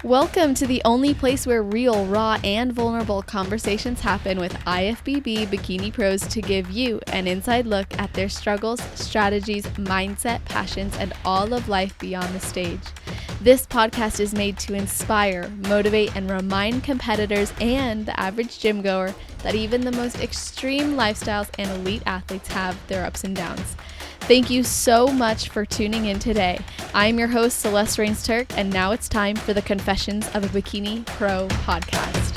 Welcome to the only place where real, raw, and vulnerable conversations happen with IFBB Bikini Pros to give you an inside look at their struggles, strategies, mindset, passions, and all of life beyond the stage. This podcast is made to inspire, motivate, and remind competitors and the average gym goer that even the most extreme lifestyles and elite athletes have their ups and downs. Thank you so much for tuning in today. I'm your host, Celeste Rains-Turk, and now it's time for the Confessions of a Bikini Pro podcast.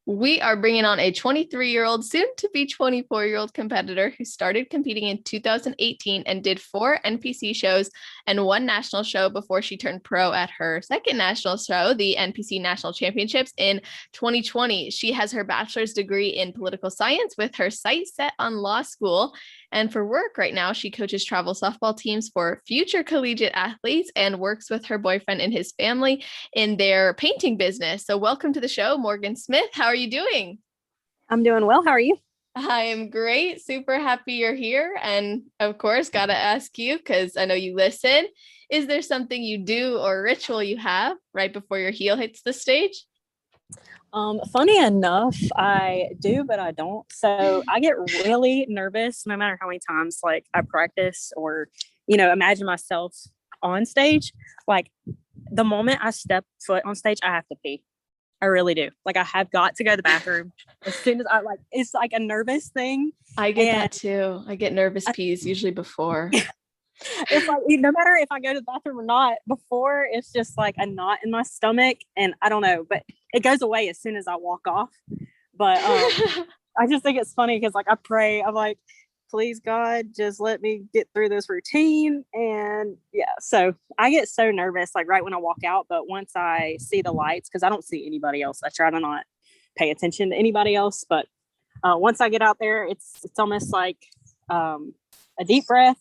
We are bringing on a 23-year-old, soon-to-be 24-year-old competitor who started competing in 2018 and did 4 NPC shows and 1 national show before she turned pro at her second national show, the NPC National Championships, in 2020. She has her bachelor's degree in political science with her sights set on law school. And for work right now, she coaches travel softball teams for future collegiate athletes and works with her boyfriend and his family in their painting business. So welcome to the show, Morgan Smith. How are you doing? I'm doing well. How are you? I am great. Super happy you're here. And of course, got to ask you, because I know you listen, is there something you do or ritual you have right before your heel hits the stage? Funny enough, I do, but I don't. So I get really nervous no matter how many times like I practice or, imagine myself on stage. Like the moment I step foot on stage, I have to pee. I really do. Like I have got to go to the bathroom as soon as it's like a nervous thing. I get that too. I get nervous pees usually before. It's like, no matter if I go to the bathroom or not, before it's just like a knot in my stomach, and I don't know, but it goes away as soon as I walk off. But I just think it's funny because like I pray, I'm like, please God, just let me get through this routine. And yeah, so I get so nervous like right when I walk out, but once I see the lights, because I don't see anybody else, I try to not pay attention to anybody else. But once I get out there, it's almost like a deep breath.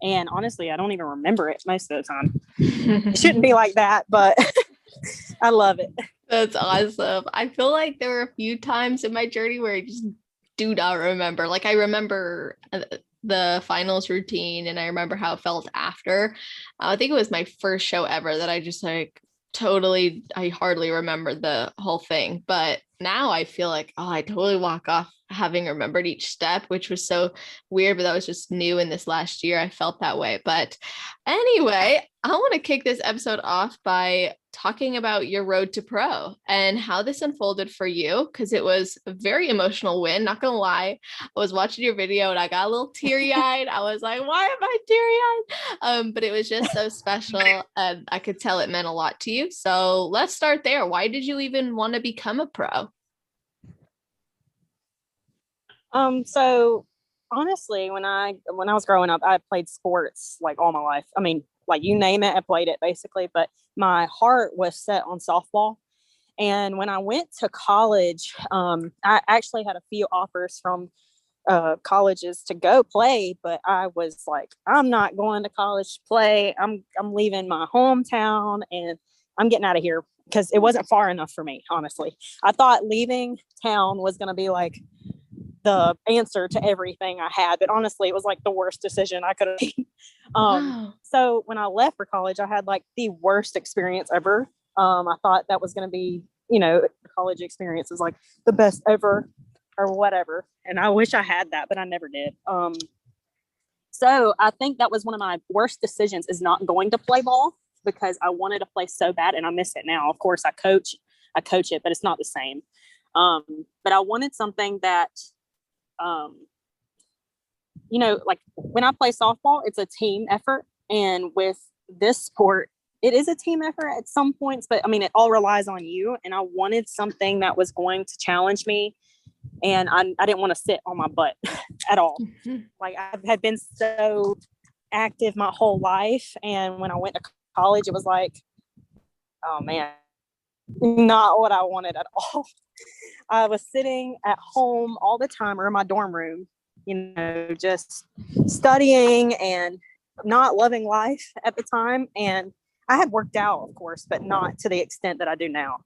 And honestly, I don't even remember it most of the time. It shouldn't be like that, but I love it. That's awesome. I feel like there were a few times in my journey where I just do not remember. Like I remember the finals routine and I remember how it felt after. I think it was my first show ever that I just I hardly remember the whole thing. But now I feel like, I totally walk off having remembered each step, which was so weird, but that was just new in this last year. I felt that way. But anyway, I want to kick this episode off by talking about your road to pro and how this unfolded for you, because it was a very emotional win. Not gonna lie, I was watching your video and I got a little teary-eyed. I was like, why am I teary-eyed? But it was just so special and I could tell it meant a lot to you. So let's start there. Why did you even want to become a pro? So honestly, when I was growing up, I played sports like all my life. I mean, like you name it, I played it basically, but my heart was set on softball. And when I went to college, I actually had a few offers from colleges to go play, but I was like, I'm not going to college to play. I'm leaving my hometown and I'm getting out of here because it wasn't far enough for me, honestly. I thought leaving town was going to be like the answer to everything I had, but honestly, it was like the worst decision I could have made. Wow. So when I left for college, I had like the worst experience ever. I thought that was going to be, the college experience is like the best ever or whatever. And I wish I had that, but I never did. So I think that was one of my worst decisions is not going to play ball because I wanted to play so bad and I miss it now. Of course I coach it, but it's not the same. But I wanted something that, like when I play softball, it's a team effort. And with this sport, it is a team effort at some points, but I mean, it all relies on you. And I wanted something that was going to challenge me. And I didn't want to sit on my butt at all. Like I had been so active my whole life. And when I went to college, it was like, oh man, not what I wanted at all. I was sitting at home all the time or in my dorm room, just studying and not loving life at the time. And I had worked out, of course, but not to the extent that I do now.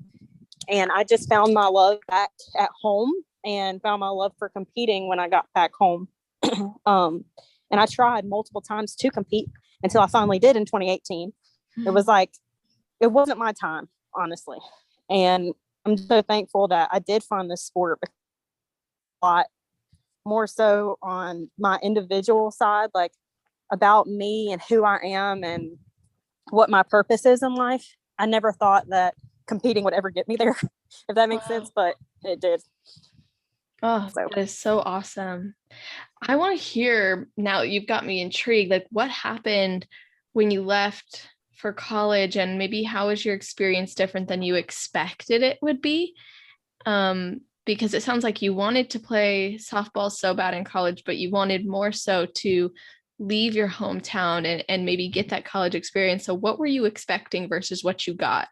And I just found my love back at home and found my love for competing when I got back home. And I tried multiple times to compete until I finally did in 2018. It was like, it wasn't my time, honestly. And I'm so thankful that I did find this sport a lot more so on my individual side, like about me and who I am and what my purpose is in life. I never thought that competing would ever get me there, if that makes sense, but it did. Oh, that is so awesome. I want to hear now, you've got me intrigued, like what happened when you left for college, and maybe how was your experience different than you expected it would be? Because it sounds like you wanted to play softball so bad in college, but you wanted more so to leave your hometown and maybe get that college experience. So what were you expecting versus what you got?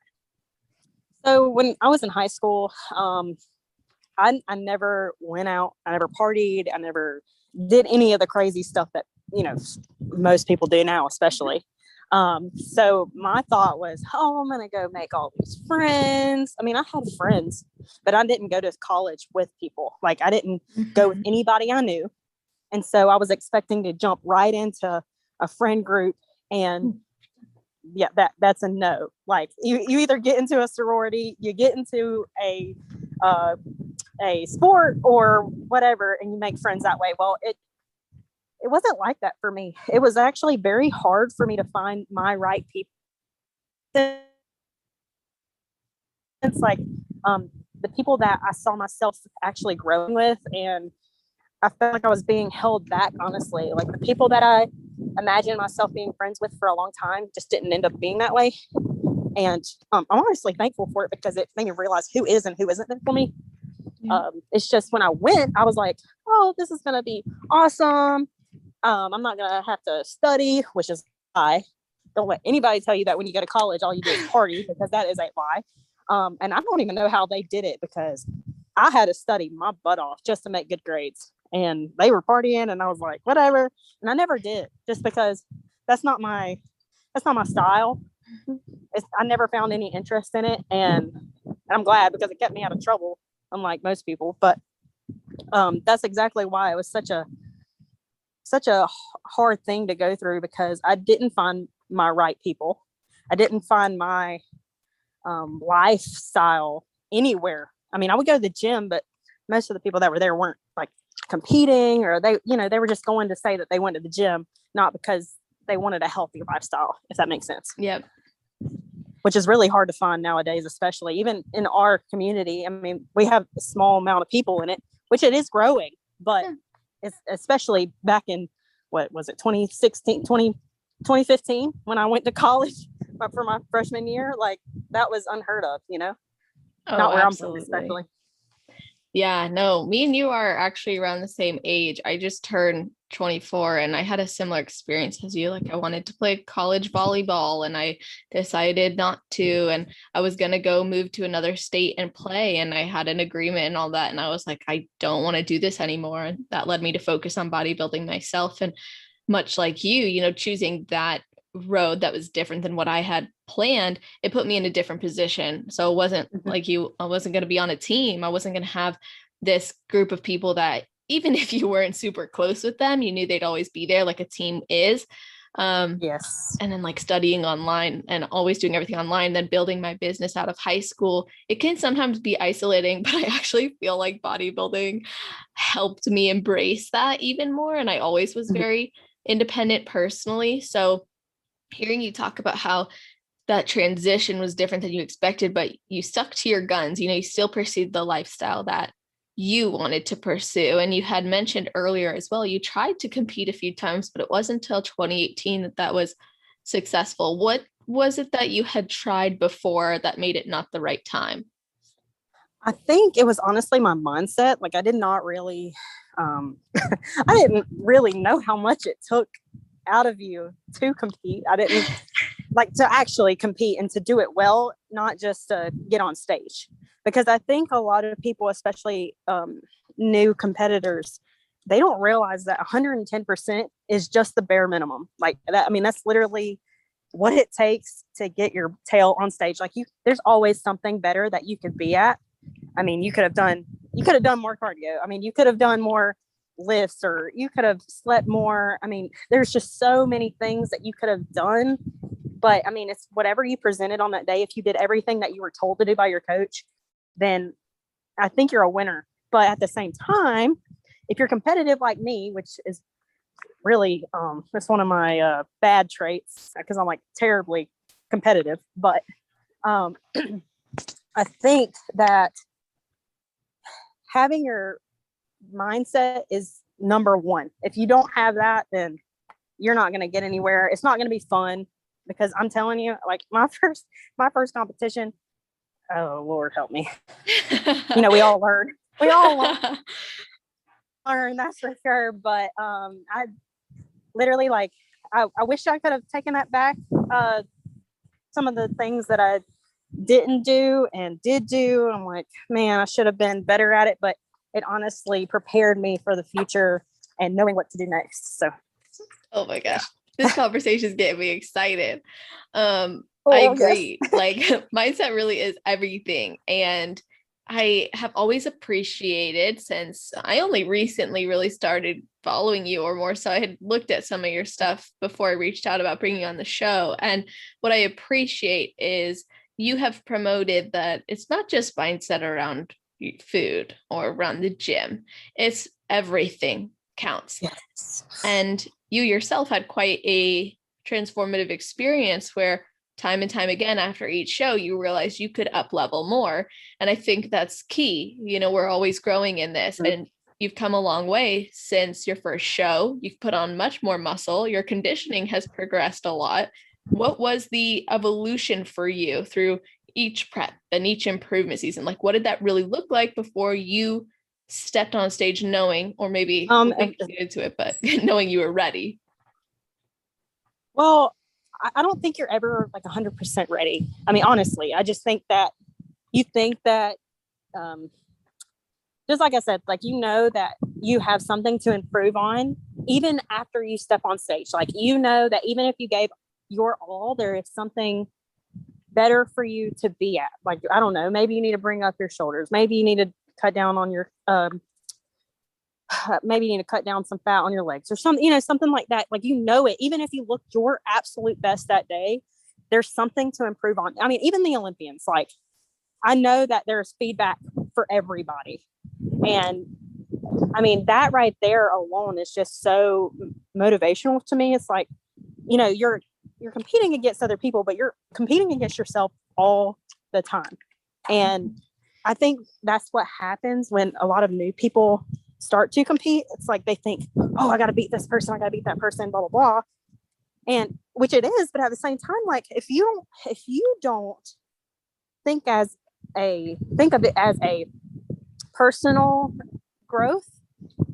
So when I was in high school, I never went out. I never partied. I never did any of the crazy stuff that, most people do now, especially. So my thought was, oh, I'm going to go make all these friends. I mean, I had friends, but I didn't go to college with people. Like I didn't go with anybody I knew. And so I was expecting to jump right into a friend group, and yeah, that's a no. Like you either get into a sorority, you get into a sport or whatever, and you make friends that way. Well, it wasn't like that for me. It was actually very hard for me to find my right people. It's like the people that I saw myself actually growing with, and I felt like I was being held back, honestly. Like the people that I imagined myself being friends with for a long time just didn't end up being that way. And I'm honestly thankful for it, because it made me realize who is and who isn't there for me. It's just when I went, I was like, oh, this is going to be awesome. I'm not going to have to study, which is a lie. Don't let anybody tell you that when you go to college, all you do is party, because that is a lie. And I don't even know how they did it, because I had to study my butt off just to make good grades. And they were partying, and I was like, whatever. And I never did, just because that's not my style. I never found any interest in it, and I'm glad, because it kept me out of trouble, unlike most people. But that's exactly why it was such a hard thing to go through, because I didn't find my right people. I didn't find my lifestyle anywhere. I mean, I would go to the gym, but most of the people that were there weren't like competing, or they were just going to say that they went to the gym, not because they wanted a healthy lifestyle, if that makes sense. Yep. Which is really hard to find nowadays, especially even in our community. I mean, we have a small amount of people in it, which it is growing, but it's especially back in, what was it, 2015, when I went to college for my freshman year, like that was unheard of, not where absolutely. I'm from, especially. Yeah, no, me and you are actually around the same age. I just turned 24, and I had a similar experience as you. Like I wanted to play college volleyball, and I decided not to, and I was going to go move to another state and play, and I had an agreement and all that. And I was like, I don't want to do this anymore. And that led me to focus on bodybuilding myself. And much like you, choosing that road that was different than what I had planned, it put me in a different position. So it wasn't like I wasn't going to be on a team. I wasn't going to have this group of people that, even if you weren't super close with them, you knew they'd always be there, like a team is. Yes. And then like studying online and always doing everything online, then building my business out of high school. It can sometimes be isolating, but I actually feel like bodybuilding helped me embrace that even more. And I always was very independent personally. So hearing you talk about how that transition was different than you expected, but you stuck to your guns, you still pursued the lifestyle that you wanted to pursue. And you had mentioned earlier as well, you tried to compete a few times, but it wasn't until 2018 that was successful. What was it that you had tried before that made it not the right time? I think it was honestly my mindset. Like I did not really, I didn't really know how much it took out of you to compete. I didn't like to actually compete and to do it well, not just to get on stage. Because I think a lot of people, especially new competitors, they don't realize that 110% is just the bare minimum. Like that, I mean, that's literally what it takes to get your tail on stage. Like there's always something better that you could be at. I mean, you could have done more cardio. I mean, you could have done more lifts, or you could have slept more. I mean, there's just so many things that you could have done. But I mean, it's whatever you presented on that day. If you did everything that you were told to do by your coach, then I think you're a winner. But at the same time, if you're competitive like me, which is really, that's one of my bad traits, because I'm like terribly competitive. But I think that having your mindset is number one. If you don't have that, then you're not going to get anywhere. It's not going to be fun, because I'm telling you, like my first competition, oh Lord help me. We all learn. That's for sure. But I literally, like, I wish I could have taken that back. Some of the things that I didn't do and did do, I'm like, man, I should have been better at it. But it honestly prepared me for the future and knowing what to do next. So, oh my gosh, this conversation is getting me excited. I agree. Yes. Like mindset really is everything. And I have always appreciated, since I only recently really started following you, or more so I had looked at some of your stuff before I reached out about bringing you on the show. And what I appreciate is you have promoted that it's not just mindset around food or around the gym. It's everything counts. Yes. And you yourself had quite a transformative experience where time and time again, after each show, you realize you could up level more. And I think that's key. We're always growing in this, and you've come a long way since your first show. You've put on much more muscle. Your conditioning has progressed a lot. What was the evolution for you through each prep and each improvement season? Like, what did that really look like before you stepped on stage knowing, or maybe into it, but knowing you were ready? Well, I don't think you're ever like 100% ready. I mean, honestly, I just think that you think that, just like I said, like, that you have something to improve on, even after you step on stage. Like, that even if you gave your all, there is something better for you to be at. Like, I don't know, maybe you need to bring up your shoulders. Maybe you need to cut down on your, maybe you need to cut down some fat on your legs or something, something like that. Like, it, even if you look your absolute best that day, there's something to improve on. I mean, even the Olympians, like, I know that there's feedback for everybody. And I mean, that right there alone is just so motivational to me. It's like, you're competing against other people, but you're competing against yourself all the time. And I think that's what happens when a lot of new people start to compete. It's like they think, oh, I got to beat this person, I got to beat that person, blah, blah, blah. And which it is, but at the same time, like, if you don't think of it as a personal growth,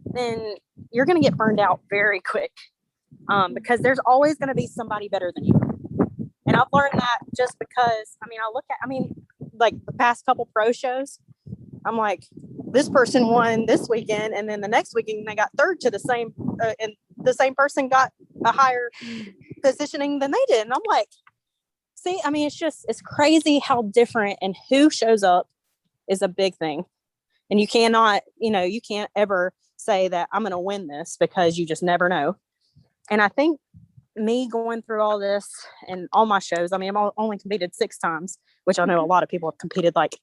then you're going to get burned out very quick, because there's always going to be somebody better than you. And I've learned that just because, like the past couple pro shows, I'm like, this person won this weekend, and then the next weekend they got third to the same, and the same person got a higher positioning than they did. And I'm like, see, I mean, it's crazy how different, and who shows up is a big thing. And you cannot, you can't ever say that I'm going to win this, because you just never know. And I think me going through all this and all my shows, I mean, I've only competed 6 times, which I know a lot of people have competed like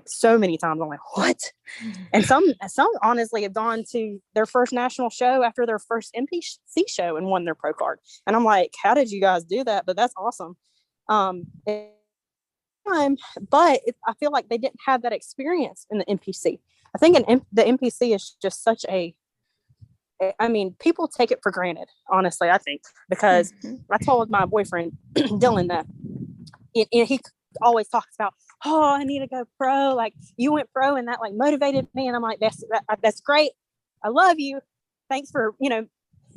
so many times. I'm like, what? And some honestly have gone to their first national show after their first NPC show and won their pro card. And I'm like, how did you guys do that? But that's awesome. But I feel like they didn't have that experience in the NPC. I think the NPC is just such people take it for granted, honestly, I think, because I told my boyfriend, Dylan, that he always talks about, oh, I need to go pro. Like, you went pro, and that like motivated me. And I'm like, that's great. I love you. Thanks for,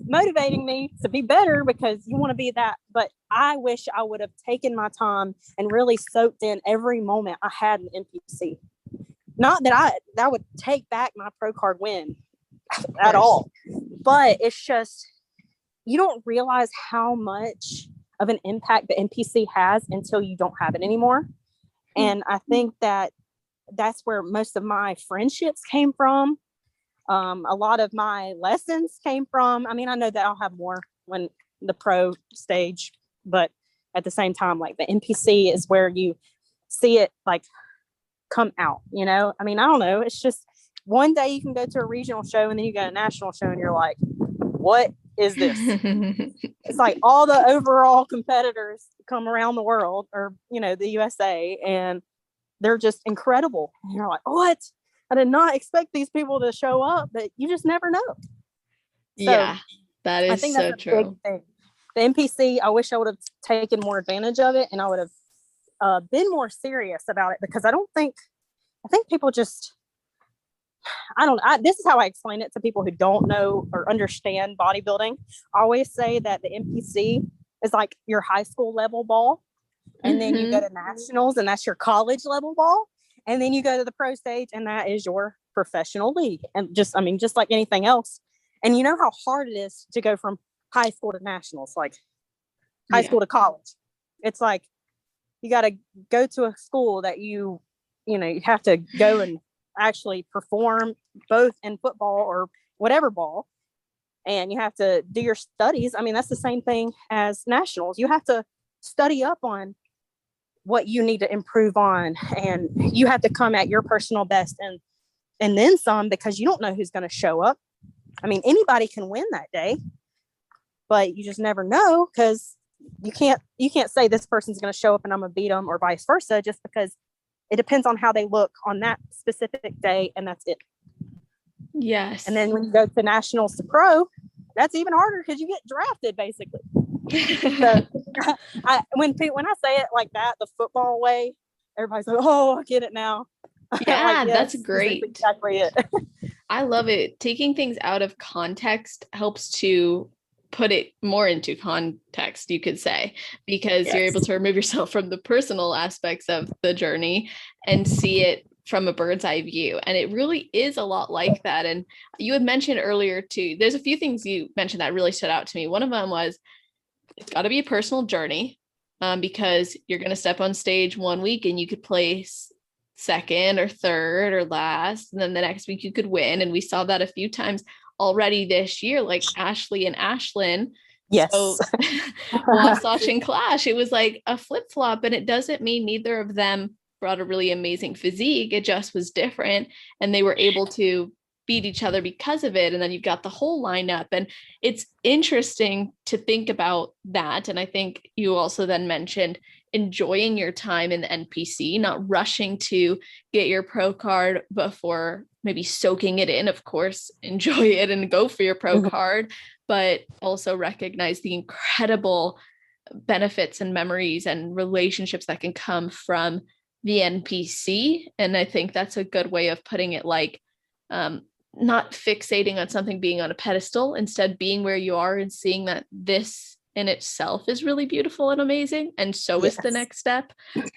motivating me to be better, because you want to be that. But I wish I would have taken my time and really soaked in every moment I had in NPC. Not that that would take back my pro card win at all, but it's just, you don't realize how much of an impact the NPC has until you don't have it anymore. And I think that that's where most of my friendships came from. A lot of my lessons came from, I mean, I know that I'll have more when the pro stage, but at the same time, like the NPC is where you see it like come out, you know? I mean, I don't know. It's just one day you can go to a regional show and then you go to a national show and you're like, what is this? It's like all the overall competitors come around the world, or, you know, the USA, and they're just incredible. And you're like, what? I did not expect these people to show up, but you just never know. So yeah, that is, I think so true. Big thing. The NPC, I wish I would have taken more advantage of it, and I would have been more serious about it, because I think people just, this is how I explain it to people who don't know or understand bodybuilding. I always say that the NPC is like your high school level ball, and then you go to nationals, and that's your college level ball, and then you go to the pro stage, and that is your professional league. And just like anything else. And you know how hard it is to go from high school to nationals, like high school to college. It's like you got to go to a school that you have to go and actually perform both in football or whatever ball, and you have to do your studies. I mean, that's the same thing as nationals. You have to study up on what you need to improve on, and you have to come at your personal best and then some, because you don't know who's going to show up. I mean, anybody can win that day, but you just never know, because you can't say this person's going to show up and I'm going to beat them, or vice versa, just because it depends on how they look on that specific day, and that's it. Yes. And then when you go to nationals to pro, that's even harder, because you get drafted basically. So when I say it like that, the football way, everybody's like, "Oh, I get it now." Yeah, like, yes, that's great. That's exactly it. I love it. Taking things out of context helps to put it more into context, you could say, because you're able to remove yourself from the personal aspects of the journey and see it from a bird's eye view. And it really is a lot like that. And you had mentioned earlier too, there's a few things you mentioned that really stood out to me. One of them was, it's got to be a personal journey, because you're going to step on stage one week and you could place second or third or last, and then the next week you could win. And we saw that a few times already this year, like Ashley and Ashlyn. Yes. So Wasatch and Clash, it was like a flip-flop, and it doesn't mean neither of them brought a really amazing physique. It just was different, and they were able to beat each other because of it. And then you've got the whole lineup, and it's interesting to think about that. And I think you also then mentioned enjoying your time in the NPC, not rushing to get your pro card before maybe soaking it in. Of course, enjoy it and go for your pro card, but also recognize the incredible benefits and memories and relationships that can come from the NPC. And I think that's a good way of putting it, like, not fixating on something being on a pedestal, instead being where you are and seeing that this in itself is really beautiful and amazing. And so is the next step.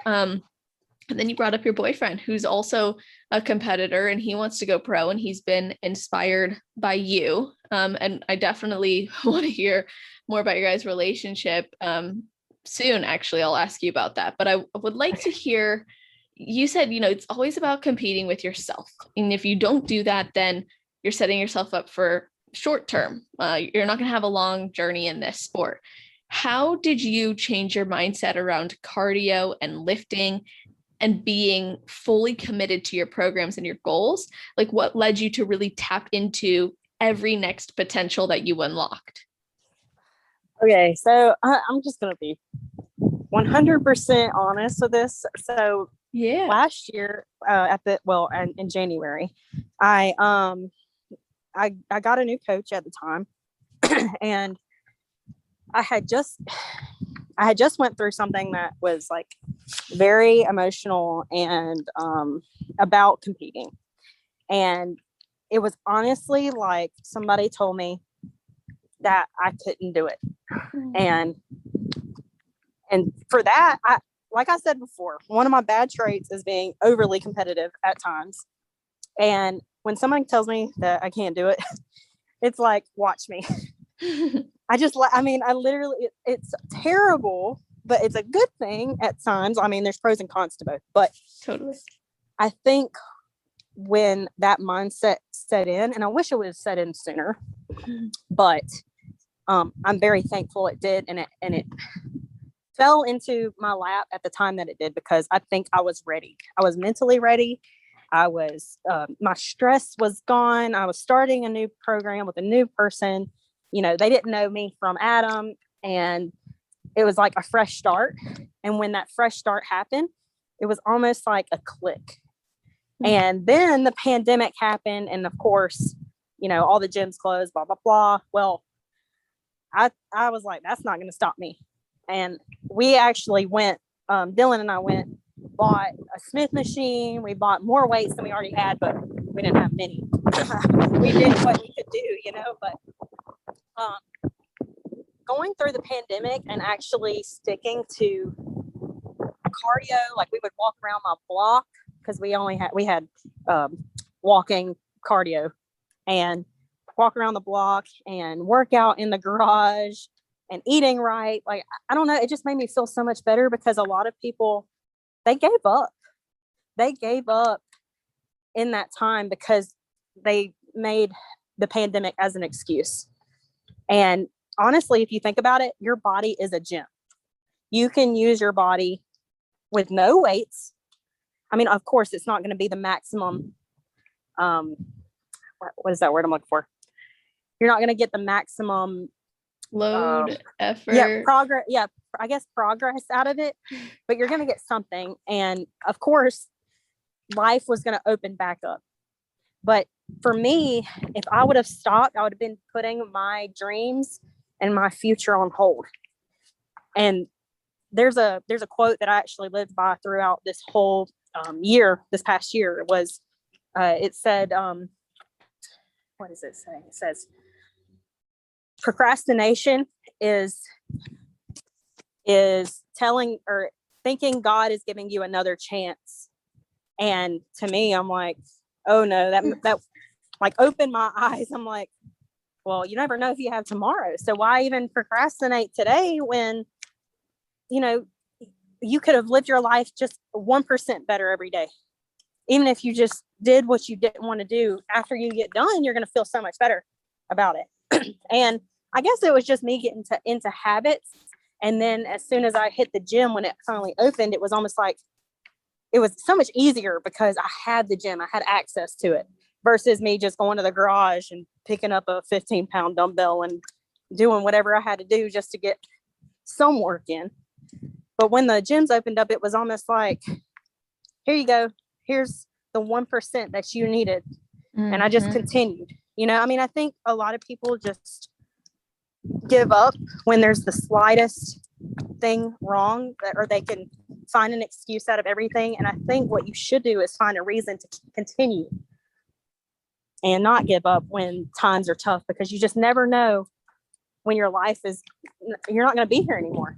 And then you brought up your boyfriend, who's also a competitor, and he wants to go pro, and he's been inspired by you. And I definitely want to hear more about your guys' relationship soon. Actually, I'll ask you about that. But I would like to hear, you said, it's always about competing with yourself. And if you don't do that, then you're setting yourself up for short term. You're not going to have a long journey in this sport. How did you change your mindset around cardio and lifting and being fully committed to your programs and your goals? Like, what led you to really tap into every next potential that you unlocked? Okay, so I'm just going to be 100% honest with this. So last year in January, I got a new coach at the time, and I had just went through something that was like very emotional and about competing. And it was honestly like somebody told me that I couldn't do it. And for that, like I said before, one of my bad traits is being overly competitive at times. And when somebody tells me that I can't do it, it's like, watch me. I literally, it's terrible, but it's a good thing at times. I mean, there's pros and cons to both, but totally. I think when that mindset set in, and I wish it would have set in sooner, but I'm very thankful it did, and it fell into my lap at the time that it did, because I think I was ready. I was mentally ready. I was, my stress was gone. I was starting a new program with a new person. You know, they didn't know me from Adam, and it was like a fresh start. And when that fresh start happened, it was almost like a click. And then the pandemic happened. And of course, you know, all the gyms closed, blah, blah, blah. Well, I was like, that's not going to stop me. And we actually went, Dylan and I went, bought a Smith machine. We bought more weights than we already had, but we didn't have many. We did what we could do, you know, but going through the pandemic and actually sticking to cardio, like we would walk around my block, because we had walking cardio, and walk around the block and work out in the garage and eating right. Like, I don't know, it just made me feel so much better, because a lot of people, they gave up in that time because they made the pandemic as an excuse. And honestly, if you think about it, your body is a gym. You can use your body with no weights. I mean, of course, it's not going to be the maximum. What is that word I'm looking for? You're not going to get the maximum load, effort. Yeah, progress. Yeah, I guess progress out of it, but you're going to get something. And of course, life was going to open back up. But for me, if I would have stopped, I would have been putting my dreams and my future on hold. And there's a quote that I actually lived by throughout this whole year. This past year was, it said, what does it say? It says, procrastination is telling or thinking God is giving you another chance. And to me, I'm like, oh no, that like opened my eyes. I'm like, well, you never know if you have tomorrow. So why even procrastinate today when, you know, you could have lived your life just 1% better every day. Even if you just did what you didn't want to do, after you get done, you're going to feel so much better about it. And I guess it was just me getting into habits. And then as soon as I hit the gym, when it finally opened, it was almost like it was so much easier because I had the gym, I had access to it, versus me just going to the garage and picking up a 15-pound dumbbell and doing whatever I had to do just to get some work in. But when the gyms opened up, it was almost like, here you go. Here's the 1% that you needed. Mm-hmm. And I just continued. You know, I mean, I think a lot of people just give up when there's the slightest thing wrong, or they can find an excuse out of everything. And I think what you should do is find a reason to continue and not give up when times are tough, because you just never know when your life is, you're not going to be here anymore.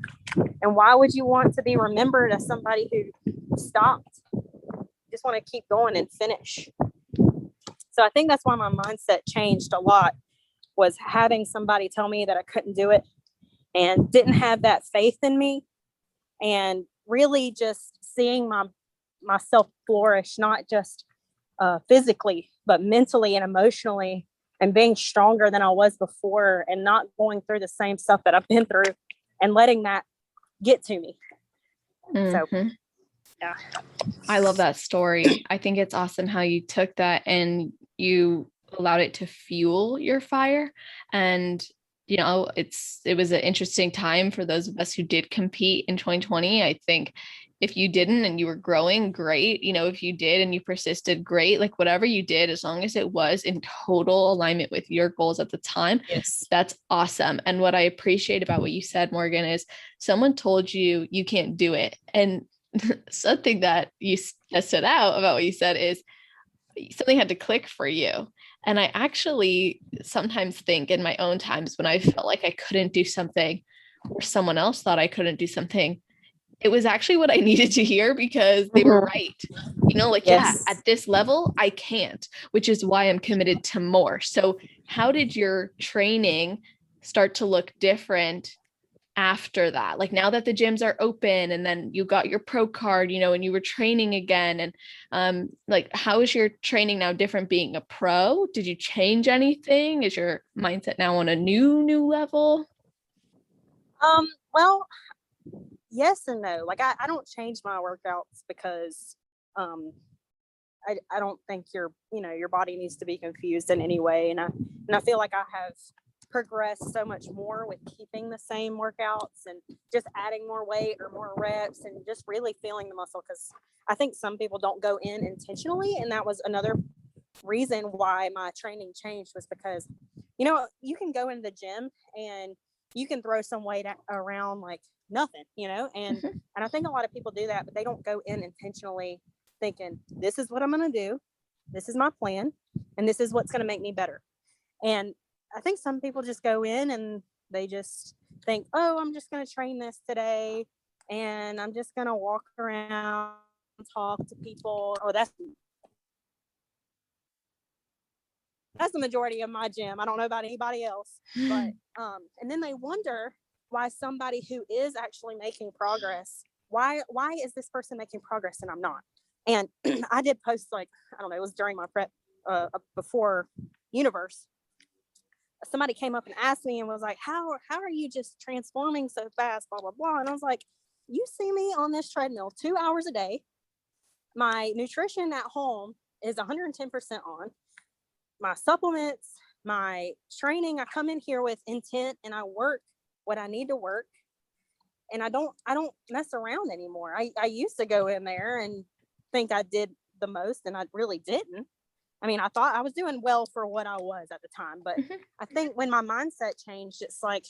And why would you want to be remembered as somebody who stopped? You just want to keep going and finish. So I think that's why my mindset changed a lot, was having somebody tell me that I couldn't do it and didn't have that faith in me, and really just seeing myself flourish, not just physically, but mentally and emotionally, and being stronger than I was before, and not going through the same stuff that I've been through and letting that get to me. So, yeah. I love that story. I think it's awesome how you took that and you allowed it to fuel your fire. And, you know, it was an interesting time for those of us who did compete in 2020. I think if you didn't and you were growing, great. You know, if you did and you persisted, great. Like whatever you did, as long as it was in total alignment with your goals at the time, yes, that's awesome. And what I appreciate about what you said, Morgan, is someone told you you can't do it. And something that stood out about what you said is something had to click for you. And I actually sometimes think in my own times when I felt like I couldn't do something, or someone else thought I couldn't do something, it was actually what I needed to hear, because they were right. You know, like, yes, yeah, at this level, I can't, which is why I'm committed to more. So how did your training start to look different after that? Like now that the gyms are open and then you got your pro card, and you were training again, and like how is your training now different being a pro? Did you change anything? Is your mindset now on a new level? Well, yes and no. Like I don't change my workouts because I don't think your body needs to be confused in any way. And I feel like I have progressed so much more with keeping the same workouts and just adding more weight or more reps and just really feeling the muscle. Because I think some people don't go in intentionally, and that was another reason why my training changed, was because you can go into the gym and you can throw some weight around like nothing, and I think a lot of people do that, but they don't go in intentionally thinking, this is what I'm going to do, this is my plan, and this is what's going to make me better. And I think some people just go in and they just think, oh, I'm just going to train this today and I'm just going to walk around, talk to people. Oh, that's the majority of my gym. I don't know about anybody else, but and then they wonder why somebody who is actually making progress, why is this person making progress and I'm not? And I did post, like, I don't know, it was during my prep before Universe. Somebody came up and asked me and was like, how are you just transforming so fast, blah, blah, blah. And I was like, you see me on this treadmill 2 hours a day. My nutrition at home is 110% on. My supplements, my training, I come in here with intent and I work what I need to work. And I don't mess around anymore. I used to go in there and think I did the most, and I really didn't. I mean, I thought I was doing well for what I was at the time, but I think when my mindset changed, it's like,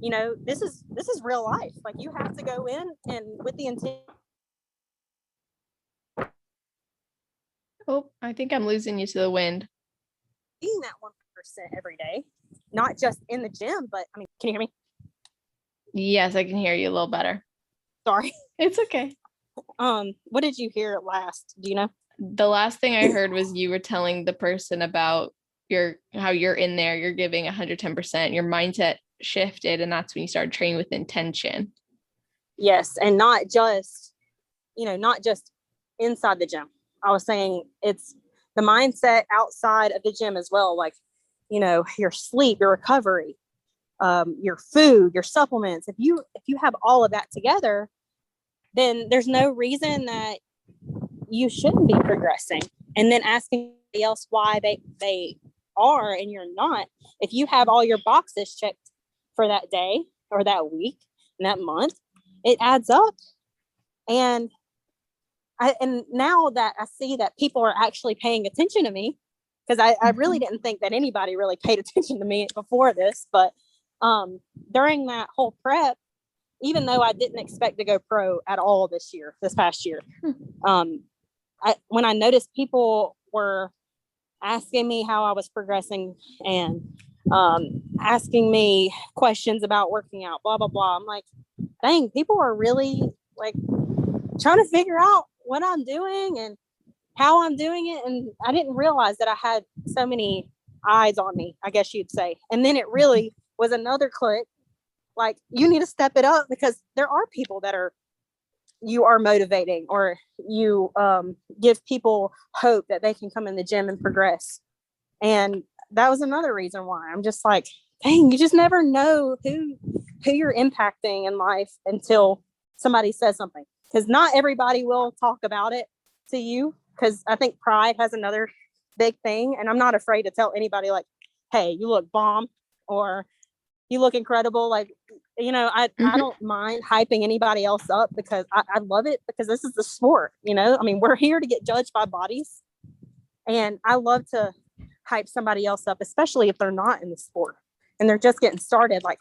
this is real life. Like, you have to go in and with the intent. Oh, I think I'm losing you to the wind. Being that 1% every day, not just in the gym, but I mean, can you hear me? Yes, I can hear you a little better. Sorry. It's okay. What did you hear last? Do you know? The last thing I heard was you were telling the person about how you're in there, you're giving 110%, your mindset shifted, and that's when you started training with intention. Yes, and not just inside the gym. I was saying it's the mindset outside of the gym as well, like, your sleep, your recovery, your food, your supplements. If you have all of that together, then there's no reason that you shouldn't be progressing. And then asking somebody else why they are and you're not. If you have all your boxes checked for that day or that week and that month, it adds up. And now that I see that people are actually paying attention to me, because I really didn't think that anybody really paid attention to me before this, but during that whole prep, even though I didn't expect to go pro at all this past year, when I noticed people were asking me how I was progressing and asking me questions about working out, blah, blah, blah, I'm like, dang, people are really like trying to figure out what I'm doing and how I'm doing it. And I didn't realize that I had so many eyes on me, I guess you'd say. And then it really was another click. Like, you need to step it up, because there are people that you are motivating, or you give people hope that they can come in the gym and progress. And that was another reason why I'm just like, dang, you just never know who you're impacting in life until somebody says something. Because not everybody will talk about it to you, because I think pride has another big thing. And I'm not afraid to tell anybody, like, hey, you look bomb, or you look incredible. Like, I don't mind hyping anybody else up, because I love it, because this is the sport, I mean, we're here to get judged by bodies. And I love to hype somebody else up, especially if they're not in the sport and they're just getting started. Like,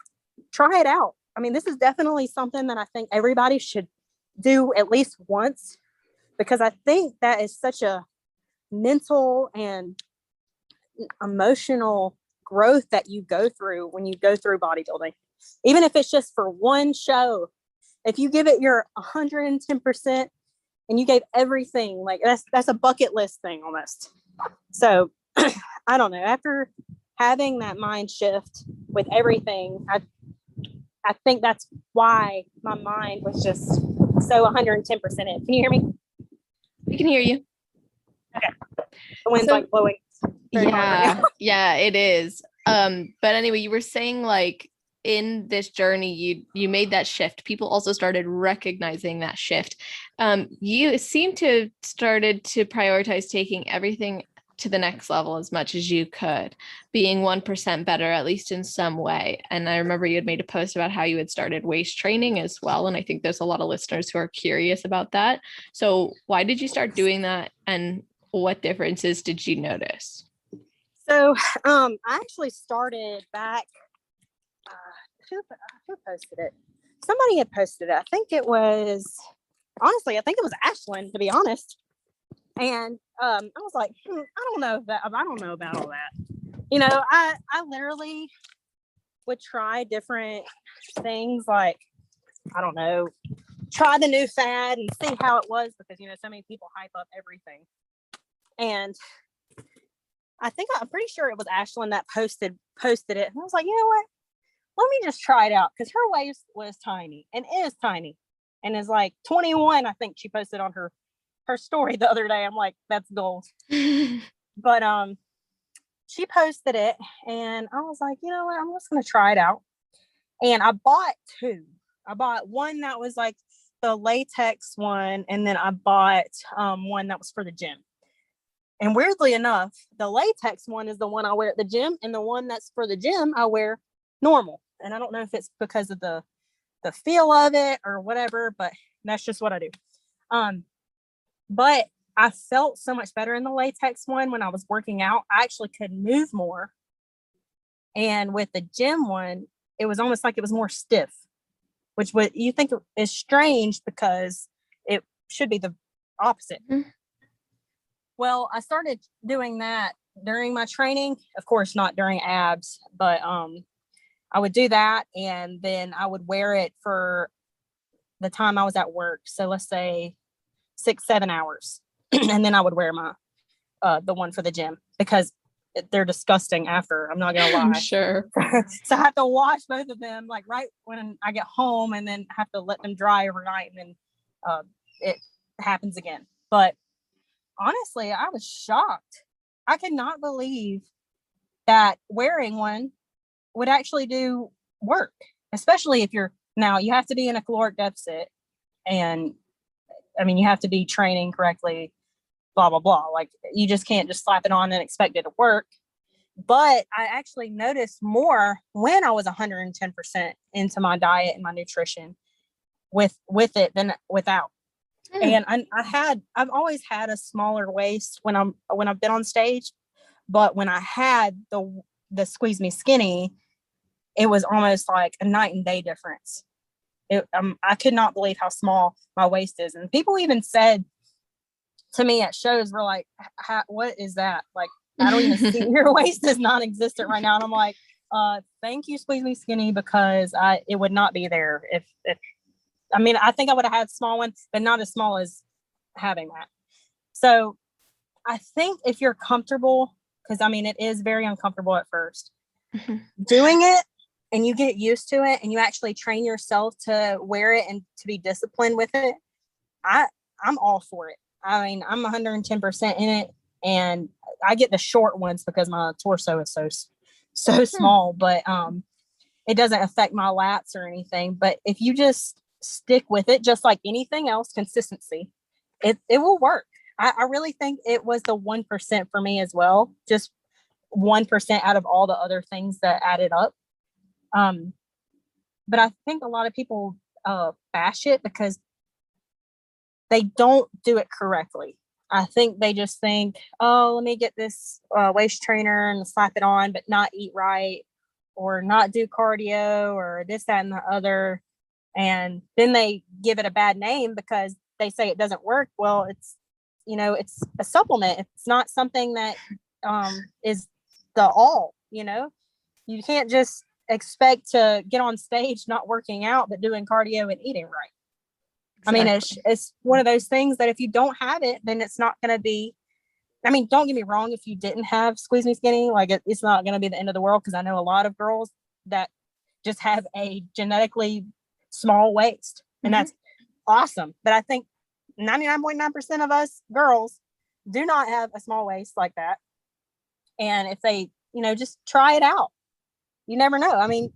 try it out. I mean, this is definitely something that I think everybody should do at least once, because I think that is such a mental and emotional growth that you go through when you go through bodybuilding. Even if it's just for one show, if you give it your 110% and you gave everything, like that's a bucket list thing almost. So I don't know, after having that mind shift with everything, I think that's why my mind was just so 110% in. Can you hear me? I can hear you. Okay. The wind's like blowing. Yeah, yeah, it is. But anyway, you were saying like in this journey, you made that shift. People also started recognizing that shift. You seem to have started to prioritize taking everything to the next level as much as you could, being 1% better, at least in some way. And I remember you had made a post about how you had started waist training as well. And I think there's a lot of listeners who are curious about that. So why did you start doing that? And what differences did you notice? So I actually started back, who posted it? Somebody had posted it. I think it was Ashlyn, to be honest. And I was like, I don't know about all that. You know, I literally would try different things, like, I don't know, try the new fad and see how it was, because, you know, so many people hype up everything. And I'm pretty sure it was Ashlyn that posted it. And I was like, you know what? Let me just try it out, because her waist was tiny and is tiny and is like 21. I think she posted on her story the other day. I'm like, that's gold. But she posted it and I was like, you know what? I'm just going to try it out. And I bought two. I bought one that was like the latex one. And then I bought one that was for the gym. And weirdly enough, the latex one is the one I wear at the gym, and the one that's for the gym I wear normal. And I don't know if it's because of the feel of it or whatever, but that's just what I do. But I felt so much better in the latex one when I was working out. I actually could move more. And with the gym one, it was almost like it was more stiff, which what you think is strange because it should be the opposite. Mm-hmm. Well, I started doing that during my training. Of course, not during abs, but I would do that, and then I would wear it for the time I was at work. So let's say 6-7 hours, and then I would wear my the one for the gym, because they're disgusting after. I'm not gonna lie. Sure. So I have to wash both of them like right when I get home, and then have to let them dry overnight, and then it happens again. But honestly, I was shocked. I could not believe that wearing one would actually do work, especially if you have to be in a caloric deficit, and I mean, you have to be training correctly, blah, blah, blah. Like, you just can't just slap it on and expect it to work. But I actually noticed more when I was 110% into my diet and my nutrition with it than without. And I've always had a smaller waist when I've been on stage, but when I had the Squeeze Me Skinny, it was almost like a night and day difference. I could not believe how small my waist is, and people even said to me at shows, were like, "What is that? Like, I don't even see your waist is non-existent right now." And I'm like, "Thank you, Squeeze Me Skinny, because it would not be there if." I mean, I think I would have had a small one, but not as small as having that. So I think if you're comfortable, because I mean, it is very uncomfortable at first, doing it, and you get used to it, and you actually train yourself to wear it and to be disciplined with it, I'm all for it. I mean, I'm 110% in it, and I get the short ones because my torso is so small, but it doesn't affect my lats or anything. But if you just stick with it, just like anything else, consistency, it will work. I really think it was the 1% for me as well, just 1% out of all the other things that added up. But I think a lot of people bash it because they don't do it correctly. I think they just think, oh, let me get this waist trainer and slap it on, but not eat right, or not do cardio, or this, that, and the other. And then they give it a bad name because they say it doesn't work. Well, it's a supplement. It's not something that is the all, you can't just expect to get on stage not working out, but doing cardio and eating right. Exactly. I mean, it's one of those things that if you don't have it, then it's not going to be, I mean, don't get me wrong. If you didn't have Squeeze Me Skinny, like it's not going to be the end of the world. Cause I know a lot of girls that just have a genetically small waist. And that's awesome. But I think 99.9% of us girls do not have a small waist like that. And if they, just try it out, you never know. I mean,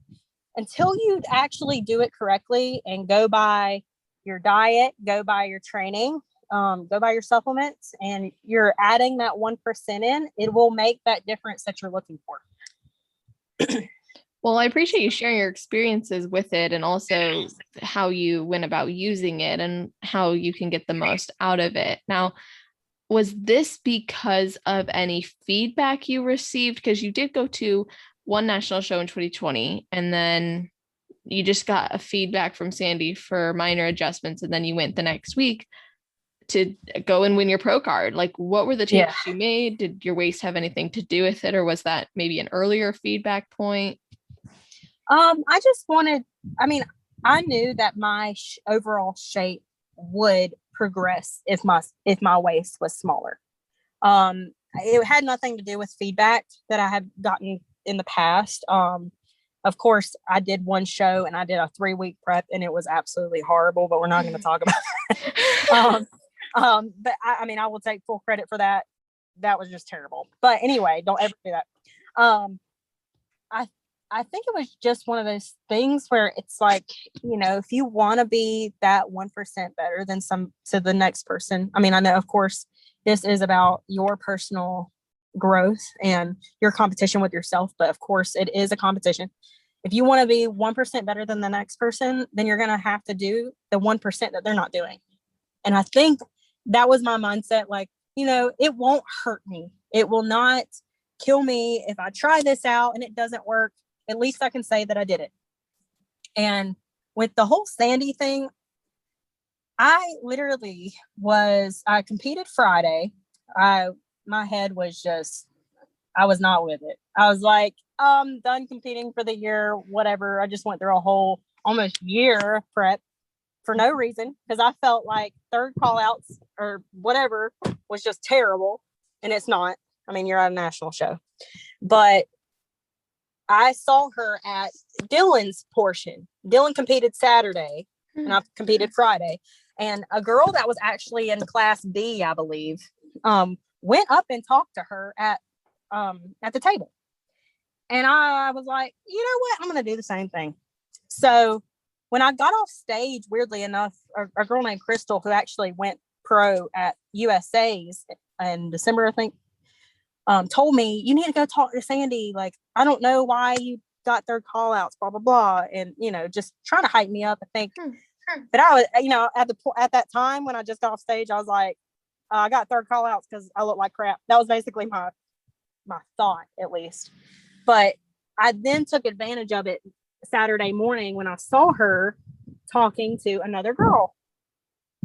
until you actually do it correctly and go by your diet, go by your training, go by your supplements, and you're adding that 1% in, it will make that difference that you're looking for. Well, I appreciate you sharing your experiences with it and also how you went about using it and how you can get the most out of it. Now, was this because of any feedback you received? Because you did go to one national show in 2020, and then you just got a feedback from Sandy for minor adjustments, and then you went the next week to go and win your pro card. Like, what were the changes you made? Did your waist have anything to do with it, or was that maybe an earlier feedback point? I just wanted, I knew that my overall shape would progress if my waist was smaller. It had nothing to do with feedback that I had gotten in the past. Of course, I did one show and I did a 3-week prep and it was absolutely horrible, but we're not going to talk about it. But I will take full credit for that. That was just terrible. But anyway, don't ever do that. I think it was just one of those things where it's like, if you want to be that 1% better than to the next person. I know, of course, this is about your personal growth and your competition with yourself, but of course it is a competition. If you want to be 1% better than the next person, then you're going to have to do the 1% that they're not doing. And I think that was my mindset. Like, it won't hurt me. It will not kill me if I try this out and it doesn't work. At least I can say that I did it. And with the whole Sandy thing, I competed Friday. My head was I was not with it. I was like, I'm done competing for the year, whatever. I just went through a whole almost year of prep for no reason, because I felt like third call outs or whatever was just terrible. And it's not. You're at a national show. But I saw her at Dylan's portion. Dylan competed Saturday and I competed Friday. And a girl that was actually in class B, I believe, went up and talked to her at the table. And I was like, you know what? I'm going to do the same thing. So when I got off stage, weirdly enough, a girl named Crystal, who actually went pro at USA's in December, I think, told me, you need to go talk to Sandy. Like, I don't know why you got third call outs, blah, blah, blah. And, just trying to hype me up, I think. But I was, at that time when I just got off stage, I was like, I got third call outs because I look like crap. That was basically my thought, at least. But I then took advantage of it Saturday morning when I saw her talking to another girl.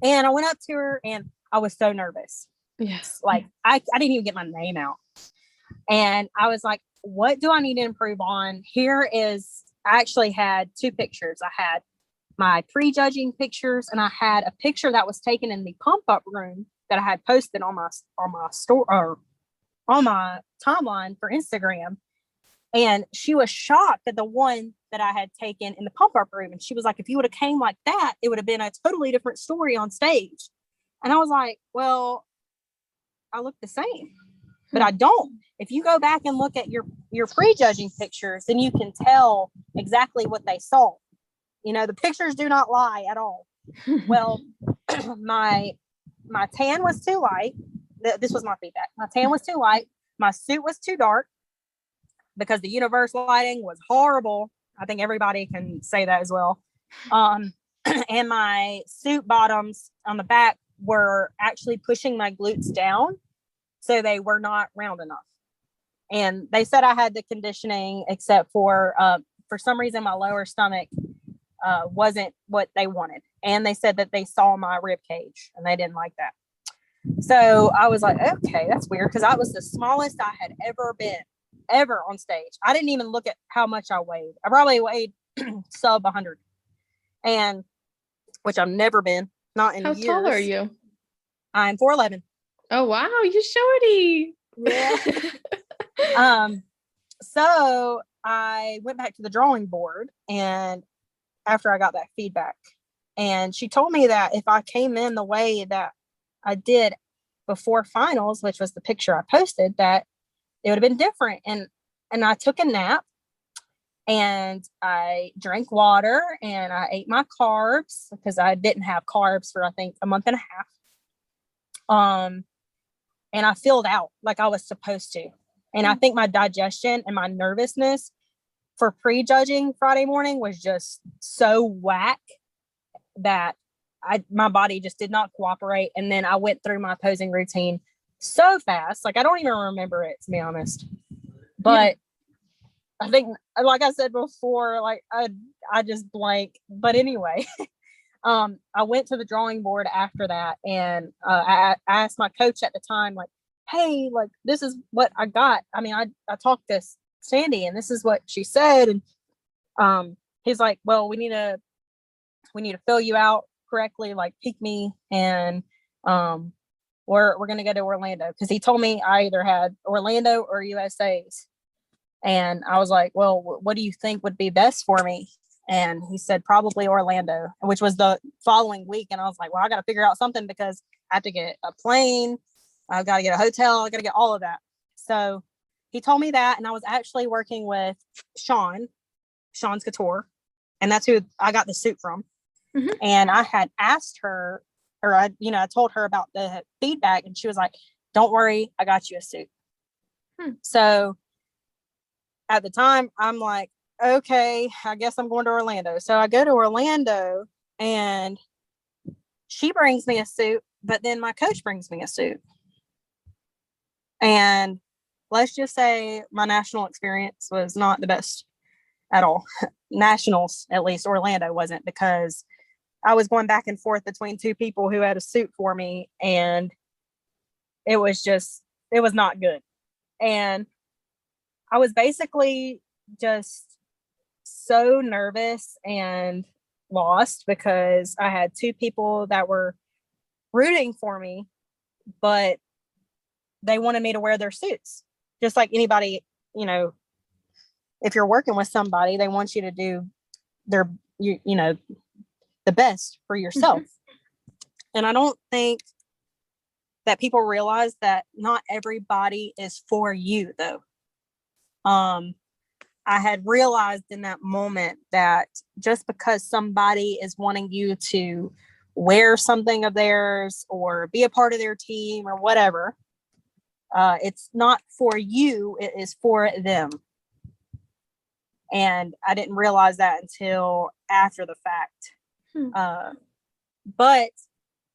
And I went up to her and I was so nervous. Yes. Like, I didn't even get my name out. And I was like, what do I need to improve on? I actually had 2 pictures. I had my pre-judging pictures and I had a picture that was taken in the pump up room that I had posted on my store or on my timeline for Instagram. And she was shocked at the one that I had taken in the pump up room. And she was like, if you would have came like that, it would have been a totally different story on stage. And I was like, well, I look the same, but I don't. If you go back and look at your pre-judging pictures, then you can tell exactly what they saw. The pictures do not lie at all. Well, my tan was too light. This was my feedback. My tan was too light. My suit was too dark because the universe lighting was horrible. I think everybody can say that as well. And my suit bottoms on the back were actually pushing my glutes down, so they were not round enough. And they said I had the conditioning, except for some reason my lower stomach wasn't what they wanted. And they said that they saw my rib cage and they didn't like that. So I was like, okay, that's weird, because I was the smallest I had ever on stage. I didn't even look at how much I weighed. I probably weighed sub 100, and which I've never been, not in How years. tall are you? I'm 4'11". Oh, wow. You shorty. Yeah. So I went back to the drawing board, and after I got that feedback, and she told me that if I came in the way that I did before finals, which was the picture I posted, that it would have been different. And I took a nap, and I drank water, and I ate my carbs because I didn't have carbs for, I think, a month and a half. And I filled out like I was supposed to. And I think my digestion and my nervousness for prejudging Friday morning was just so whack that my body just did not cooperate. And then I went through my posing routine so fast. Like, I don't even remember it, to be honest. But I think, like I said before, like I just blank. But anyway, I went to the drawing board after that, and I asked my coach at the time, like, hey, like, this is what I got. I mean, I talked to Sandy, and this is what she said. And he's like, well, we need to fill you out correctly, like peak me, and we're gonna go to Orlando, because he told me I either had Orlando or USA's. And I was like, well, what do you think would be best for me? And he said probably Orlando, which was the following week. And I was like, well, I got to figure out something, because I have to get a plane, I've got to get a hotel, I got to get all of that. So he told me that, and I was actually working with Sean's Couture, and that's who I got the suit from. Mm-hmm. And I had asked her, or I told her about the feedback, and she was like, don't worry, I got you a suit. So at the time, I'm like, okay, I guess I'm going to Orlando. So I go to Orlando, and she brings me a suit, but then my coach brings me a suit. And let's just say my national experience was not the best at all. Nationals, at least Orlando wasn't, because I was going back and forth between two people who had a suit for me, and it was not good. And I was basically just so nervous and lost, because I had two people that were rooting for me, but they wanted me to wear their suits. Just like anybody, if you're working with somebody, they want you to do the best for yourself. Mm-hmm. And I don't think that people realize that not everybody is for you, though. I had realized in that moment that just because somebody is wanting you to wear something of theirs or be a part of their team or whatever, it's not for you, it is for them. And I didn't realize that until after the fact. But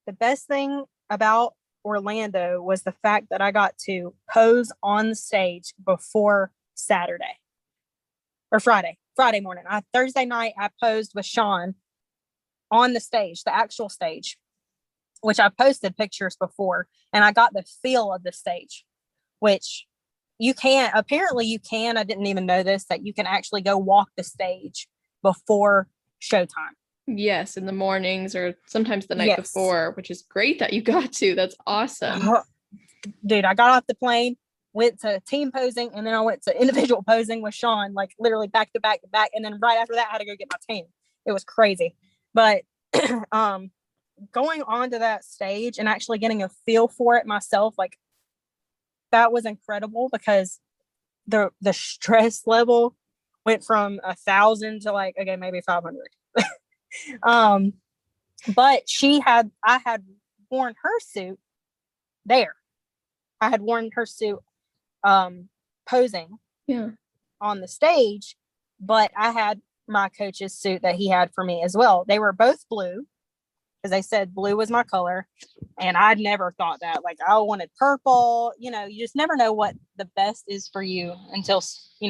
the best thing about Orlando was the fact that I got to pose on the stage before Saturday or Friday morning. Thursday night, I posed with Sean on the stage, the actual stage, which I posted pictures before, and I got the feel of the stage, which apparently you can, I didn't even know this, that you can actually go walk the stage before showtime. Yes, in the mornings or sometimes the night before, which is great that you got to. That's awesome. Dude, I got off the plane, went to team posing, and then I went to individual posing with Sean, like literally back to back to back. And then right after that, I had to go get my tan. It was crazy. But going on to that stage and actually getting a feel for it myself, like, that was incredible, because the stress level went from 1,000 to like, okay, maybe 500. But I had worn her suit there. I had worn her suit posing on the stage, but I had my coach's suit that he had for me as well. They were both blue, because they said blue was my color, and I'd never thought that. Like, I wanted purple. You just never know what the best is for you until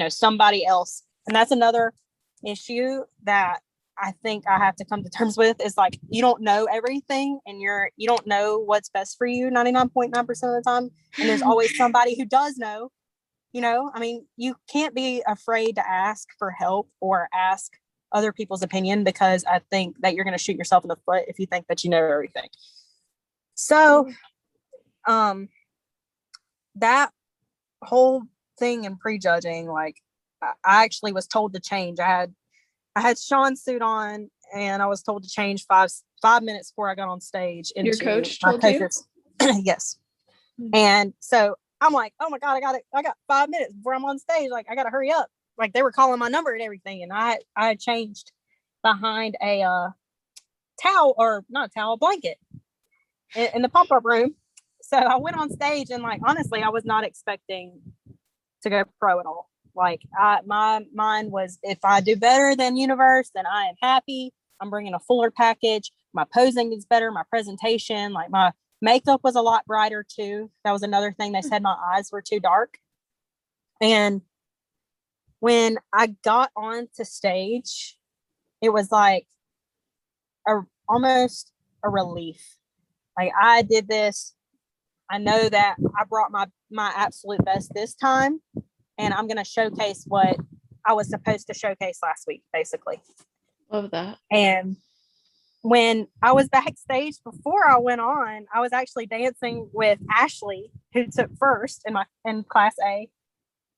somebody else. And that's another issue that I think I have to come to terms with, is like, you don't know everything, and you don't know what's best for you 99.9% of the time. And there's always somebody who does know. I mean, you can't be afraid to ask for help or ask other people's opinion, because I think that you're going to shoot yourself in the foot if you think that you know everything. So, that whole thing in prejudging, like, I actually was told to change. I had Sean's suit on, and I was told to change 5 minutes before I got on stage. Your coach told you? Yes. And so I'm like, oh my God, I got 5 minutes before I'm on stage. Like, I got to hurry up. Like, they were calling my number and everything. And I had changed behind a towel, or not a towel, a blanket in the pump-up room. So I went on stage, and like, honestly, I was not expecting to go pro at all. Like, my mind was, if I do better than Universe, then I am happy. I'm bringing a fuller package. My posing is better. My presentation, like my makeup was a lot brighter too. That was another thing. They said my eyes were too dark. And when I got onto stage, it was like almost a relief. Like, I did this. I know that I brought my absolute best this time, and I'm going to showcase what I was supposed to showcase last week, basically. Love that. And when I was backstage before I went on, I was actually dancing with Ashley, who took first in class A.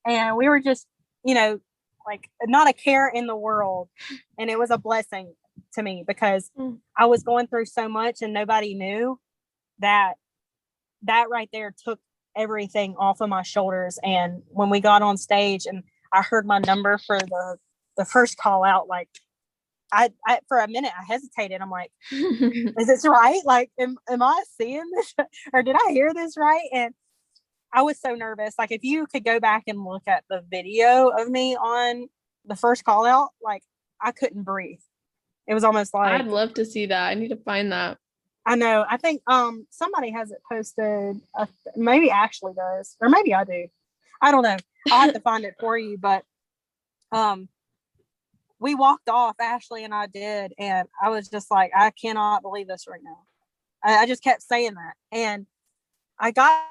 And we were just, like, not a care in the world. And it was a blessing to me, because I was going through so much and nobody knew that right there took everything off of my shoulders. And when we got on stage and I heard my number for the first call out, like, I for a minute I hesitated. I'm like, is this right? Like, am I seeing this, or did I hear this right? And I was so nervous. Like, if you could go back and look at the video of me on the first call out, like, I couldn't breathe. It was almost like, I'd love to see that. I need to find that. I know. I think somebody has it posted. Maybe Ashley does, or maybe I do. I don't know. I'll have to find it for you. But we walked off, Ashley and I did, and I was just like, I cannot believe this right now. I just kept saying that. And I got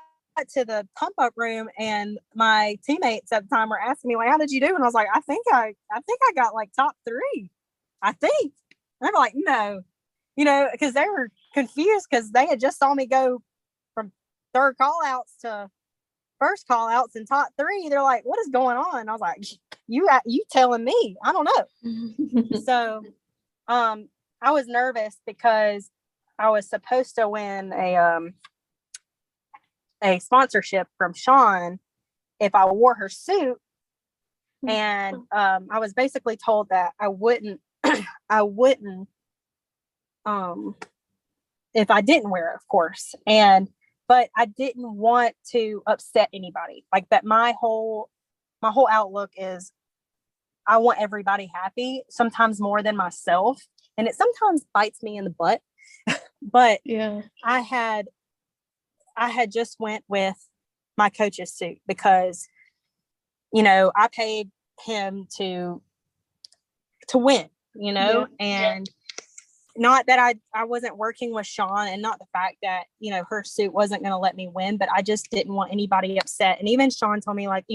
to the pump up room, and my teammates at the time were asking me, like, how did you do? And I was like, I think I got like top 3. I think. And they were like, no, because they were confused, because they had just saw me go from third call outs to first call outs in top 3. They're like, what is going on? And I was like, you telling me? I don't know. So I was nervous, because I was supposed to win a sponsorship from Sean if I wore her suit. And I was basically told that I wouldn't if I didn't wear it, of course. But I didn't want to upset anybody. Like, that my whole outlook is, I want everybody happy, sometimes more than myself. And it sometimes bites me in the butt. But yeah, I had just went with my coach's suit, because, I paid him to win, and not that I wasn't working with Sean, and not the fact that, her suit wasn't going to let me win, but I just didn't want anybody upset. And even Sean told me, like,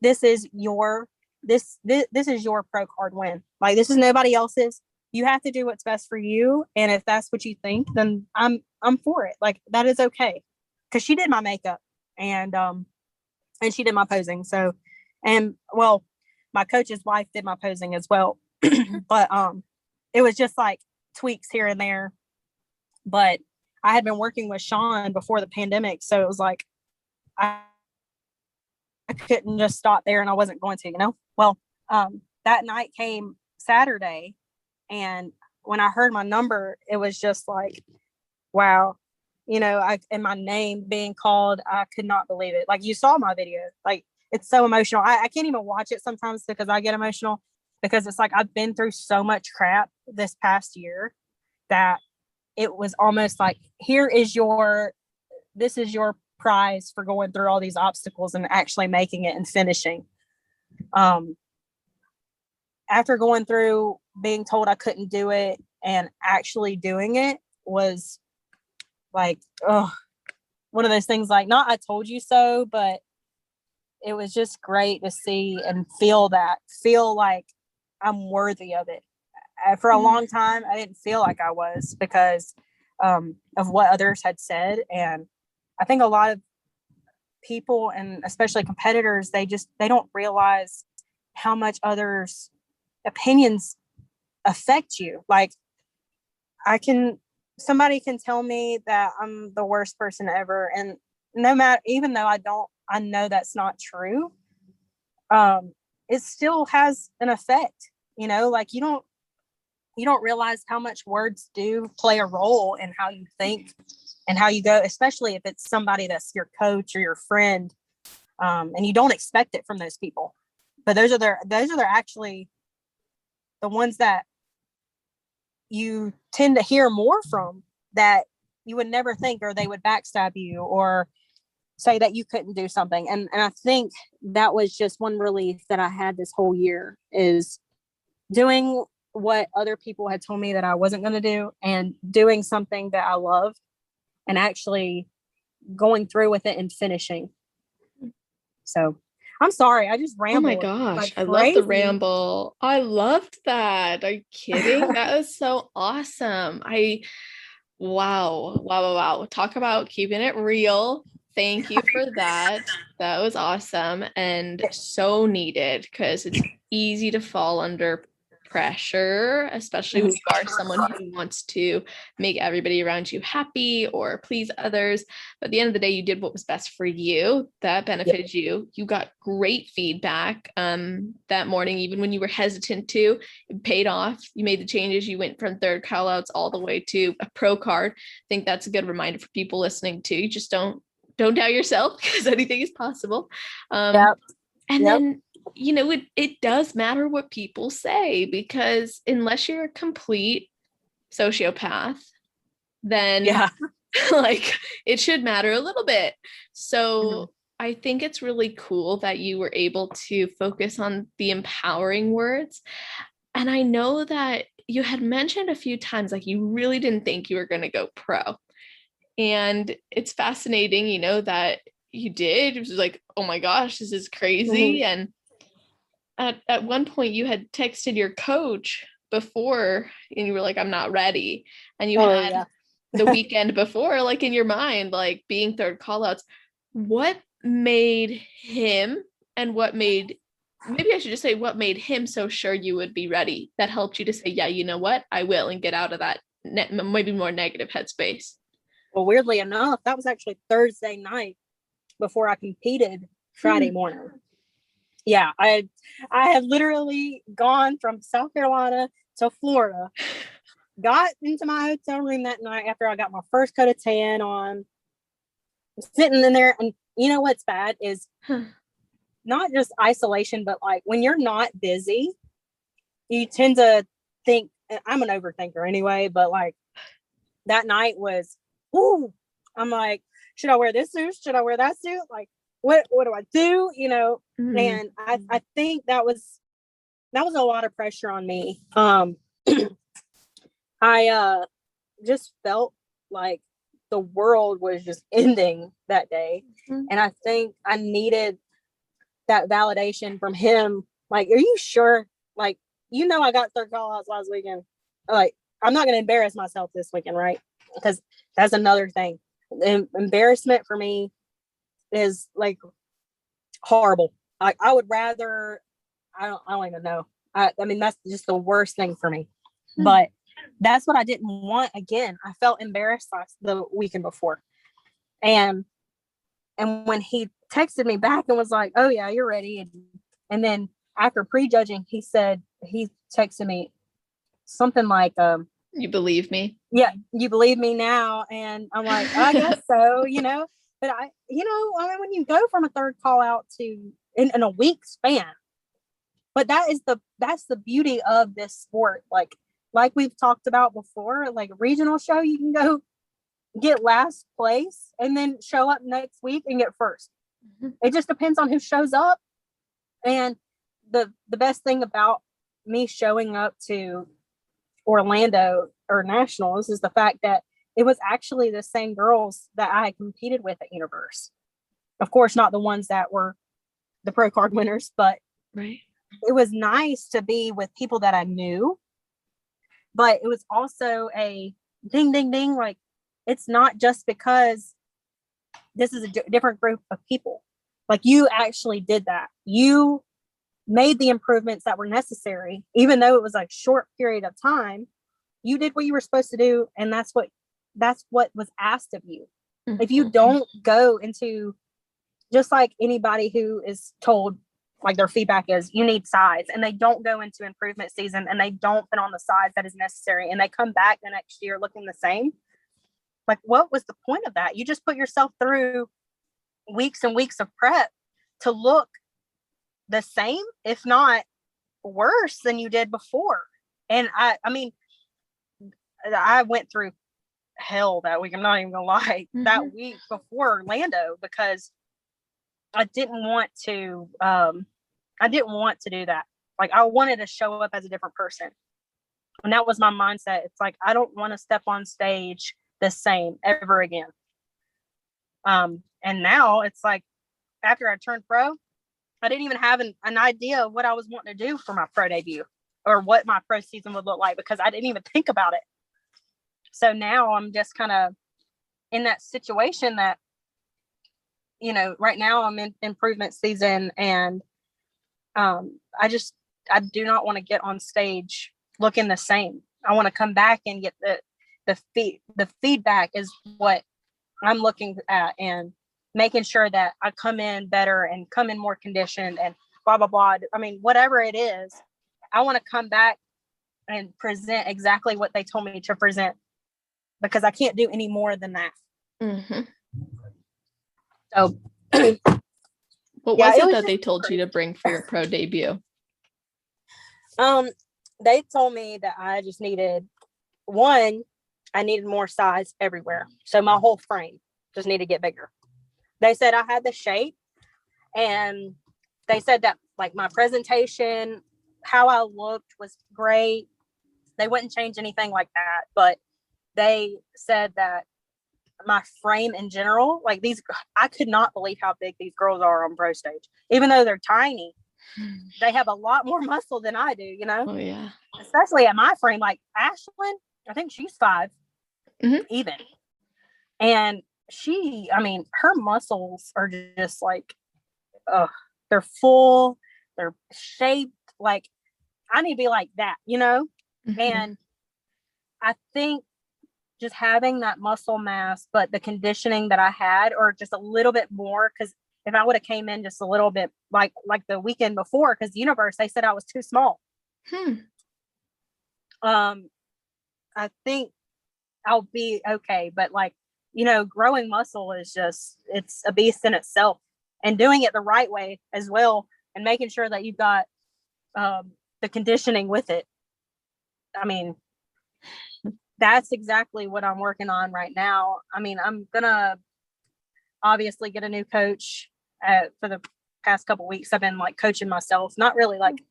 this is your pro card win. Like, this is nobody else's. You have to do what's best for you. And if that's what you think, then I'm for it. Like, that is okay. Cause she did my makeup and she did my posing. So, and well, my coach's wife did my posing as well. But it was just like tweaks here and there. But I had been working with Sean before the pandemic. So it was like, I couldn't just stop there, and I wasn't going to, Well, that night came Saturday, and when I heard my number, it was just like, wow, and my name being called, I could not believe it. Like, you saw my video, like, it's so emotional. I can't even watch it sometimes, because I get emotional, because it's like, I've been through so much crap this past year that it was almost like, this is your prize for going through all these obstacles and actually making it and finishing. After going through being told I couldn't do it and actually doing it was like, one of those things, like, not I told you so, but it was just great to see and feel like I'm worthy of it. For a long time, I didn't feel like I was, because of what others had said. And I think a lot of people, and especially competitors, they don't realize how much others' opinions affect you. Like, somebody can tell me that I'm the worst person ever, and no matter, even though I know that's not true, it still has an effect, like you don't realize how much words do play a role in how you think and how you go, especially if it's somebody that's your coach or your friend, and you don't expect it from those people. But those are actually the ones that you tend to hear more from, that you would never think, or they would backstab you or say that you couldn't do something. And I think that was just one relief that I had this whole year, is doing what other people had told me that I wasn't going to do, and doing something that I love, and actually going through with it and finishing. So I'm sorry, I just rambled. Oh my gosh, like I love the ramble. I loved that. Are you kidding? That was so awesome. Wow. Talk about keeping it real. Thank you for that. That was awesome and so needed, because it's easy to fall under pressure, especially when you are someone who wants to make everybody around you happy or please others. But at the end of the day, you did what was best for you. That benefited you. You got great feedback that morning, even when you were hesitant to. It paid off. You made the changes. You went from third call outs all the way to a pro card. I think that's a good reminder for people listening too. You just don't doubt yourself, because anything is possible. Then it does matter what people say, because unless you're a complete sociopath, then like it should matter a little bit. So I think it's really cool that you were able to focus on the empowering words. And I know that you had mentioned a few times, like, you really didn't think you were going to go pro. And it's fascinating, that you did. It was like, oh my gosh, this is crazy. And at one point you had texted your coach before, and you were like, I'm not ready. And you had the weekend before, like, in your mind, like, being third call outs. What made him, and maybe I should just say, what made him so sure you would be ready, that helped you to say, yeah, you know what, I will, and get out of that maybe more negative headspace? Well, weirdly enough, that was actually Thursday night before I competed Friday morning. Yeah, I had literally gone from South Carolina to Florida, got into my hotel room that night after I got my first coat of tan on, sitting in there. And you know what's bad is not just isolation, but like when you're not busy, you tend to think, I'm an overthinker anyway, but like that night was, I'm like, should I wear this suit? Should I wear that suit? Like, what do I do? And I think that was a lot of pressure on me. I just felt like the world was just ending that day. And I think I needed that validation from him. Like, are you sure? Like, I got third call outs last weekend. Like, I'm not going to embarrass myself this weekend, right? Because that's another thing. The embarrassment for me is like horrible. I would rather, I don't even know. I mean, that's just the worst thing for me. But that's what I didn't want. Again, I felt embarrassed the weekend before. And when he texted me back and was like, oh yeah, you're ready. And then after prejudging, he texted me something like, you believe me? Yeah, you believe me now. And I'm like, I guess so, but I mean, when you go from a third call out to in a week span, but that's the beauty of this sport. Like we've talked about before, like regional show, you can go get last place and then show up next week and get first. It just depends on who shows up. And the best thing about me showing up to Orlando or nationals is the fact that it was actually the same girls that I had competed with at Universe. Of course, not the ones that were the pro card winners, but it was nice to be with people that I knew. But it was also a ding, ding, ding. Like, it's not just because this is a different group of people. Like, you actually did that. You made the improvements that were necessary, even though it was a short period of time. You did what you were supposed to do, and that's what was asked of you. If you don't go into, just like anybody who is told, like their feedback is you need size, and they don't go into improvement season and they don't put on the size that is necessary, and they come back the next year looking the same, like what was the point of that? You just put yourself through weeks and weeks of prep to look the same, if not worse than you did before. And I mean, I went through hell that week. I'm not even gonna lie. That week before Orlando, because I didn't want to do that. Like, I wanted to show up as a different person. And that was my mindset. It's like, I don't want to step on stage the same ever again. And now it's like, after I turned pro, I didn't even have an idea of what I was wanting to do for my pro debut or what my pro season would look like, because I didn't even think about it. So now I'm just kind of in that situation that, you know, right now I'm in improvement season, and I do not want to get on stage looking the same. I want to come back and get the feedback is what I'm looking at, and making sure that I come in better and come in more conditioned and blah, blah, blah. I mean, whatever it is, I want to come back and present exactly what they told me to present, because I can't do any more than that. So, what was it that they told you to bring for your pro debut? They told me that I just needed I needed more size everywhere. So my whole frame just needed to get bigger. They said I had the shape, and they said that like my presentation, how I looked was great. They wouldn't change anything like that, but they said that my frame in general, like I could not believe how big these girls are on pro stage. Even though they're tiny, they have a lot more muscle than I do, you know? Oh, yeah. Especially at my frame, like Ashlyn, I think she's 5, even. And her muscles are just like, they're full, they're shaped. Like, I need to be like that, you know? And I think just having that muscle mass, but the conditioning that I had, or just a little bit more, because if I would have came in just a little bit like the weekend before, because Universe, they said I was too small. I think I'll be okay, but like, you know, growing muscle is it's a beast in itself, and doing it the right way as well, and making sure that you've got the conditioning with it. I mean, that's exactly what I'm working on right now. I mean, I'm gonna obviously get a new coach. For the past couple weeks, I've been like coaching myself, not really like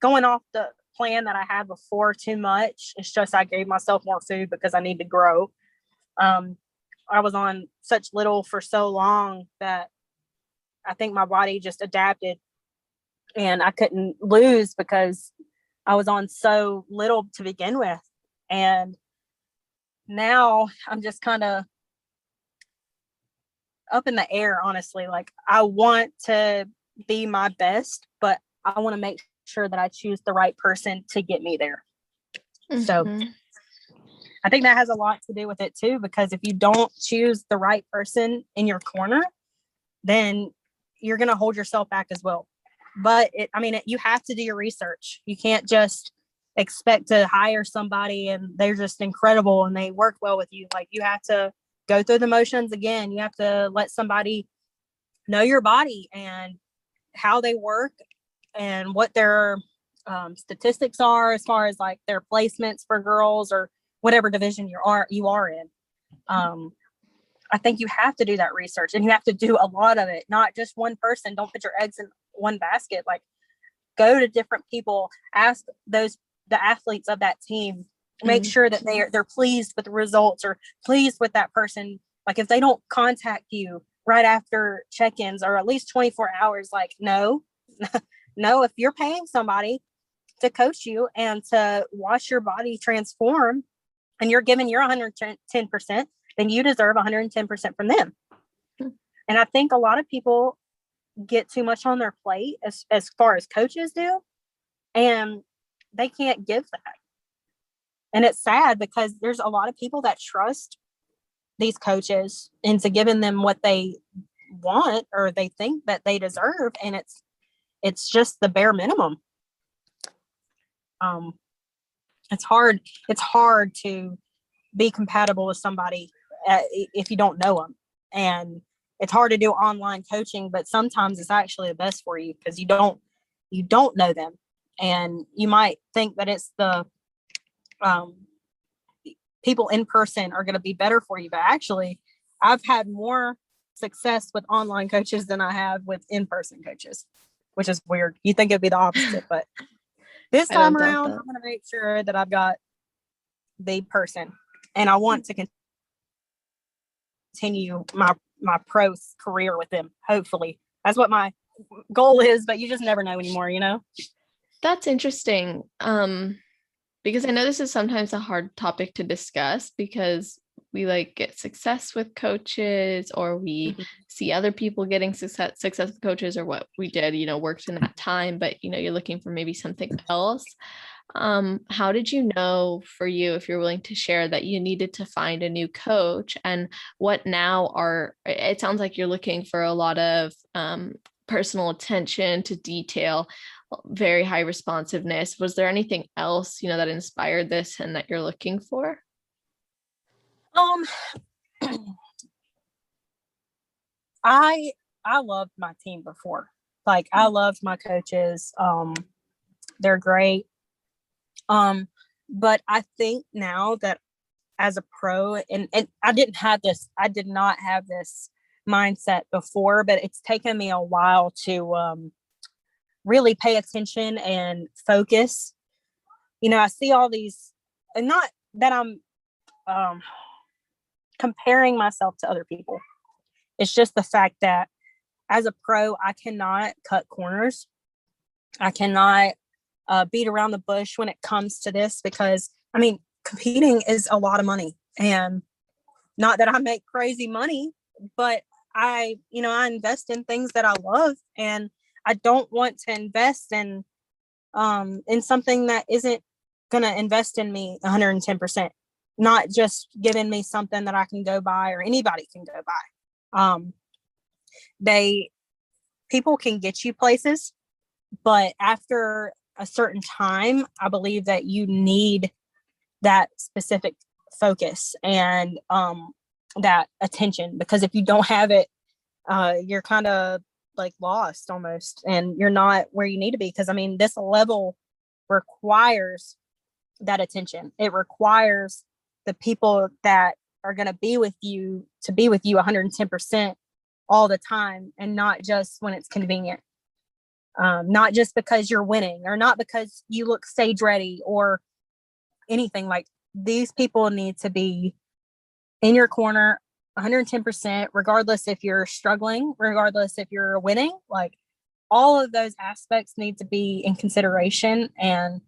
going off the plan that I had before too much. It's just I gave myself more food because I need to grow. I was on such little for so long that I think my body just adapted, and I couldn't lose because I was on so little to begin with. And now I'm just kind of up in the air, honestly. Like, I want to be my best, but I want to make sure that I choose the right person to get me there. So I think that has a lot to do with it too, because if you don't choose the right person in your corner, then you're going to hold yourself back as well. But you have to do your research. You can't just expect to hire somebody and they're just incredible and they work well with you. Like, you have to go through the motions again. You have to let somebody know your body and how they work and what their statistics are as far as like their placements for girls or whatever division you are in. I think you have to do that research, and you have to do a lot of it, not just one person. Don't put your eggs in one basket. Like, go to different people, ask the athletes of that team, make sure that they're pleased with the results or pleased with that person. Like, if they don't contact you right after check-ins or at least 24 hours, like, no, if you're paying somebody to coach you and to watch your body transform and you're giving your 110%, then you deserve 110% from them. And I think a lot of people get too much on their plate as far as coaches do, and they can't give that. And it's sad because there's a lot of people that trust these coaches into giving them what they want or they think that they deserve, and it's just the bare minimum. It's hard to be compatible with somebody if you don't know them, and it's hard to do online coaching, but sometimes it's actually the best for you because you don't know them, and you might think that it's the people in person are going to be better for you, but actually I've had more success with online coaches than I have with in-person coaches, which is weird. You think it'd be the opposite, but this time around, I'm going to make sure that I've got the person, and I want to continue my pro career with them. Hopefully, that's what my goal is, but you just never know anymore, you know? That's interesting. Because I know this is sometimes a hard topic to discuss because we like get success with coaches, or we see other people getting success with coaches, or what we did, worked in that time, but you're looking for maybe something else. How did you know for you, if you're willing to share, that you needed to find a new coach, and what now it sounds like you're looking for a lot of personal attention to detail, very high responsiveness. Was there anything else, that inspired this and that you're looking for? I loved my team before. Like, I loved my coaches. They're great. But I think now that as a pro, and I did not have this mindset before, but it's taken me a while to really pay attention and focus. I see all these, and not that I'm comparing myself to other people. It's just the fact that as a pro, I cannot cut corners. I cannot beat around the bush when it comes to this, because competing is a lot of money, and not that I make crazy money, but I invest in things that I love, and I don't want to invest in something that isn't going to invest in me 110%, not just giving me something that I can go buy or anybody can go buy. People can get you places, but after a certain time, I believe that you need that specific focus and that attention, because if you don't have it, you're kind of like lost almost, and you're not where you need to be, because this level requires that attention. It requires the people that are going to be with you 110% all the time, and not just when it's convenient. Not just because you're winning, or not because you look stage ready or anything. Like, these people need to be in your corner 110%, regardless if you're struggling, regardless if you're winning. Like, all of those aspects need to be in consideration. And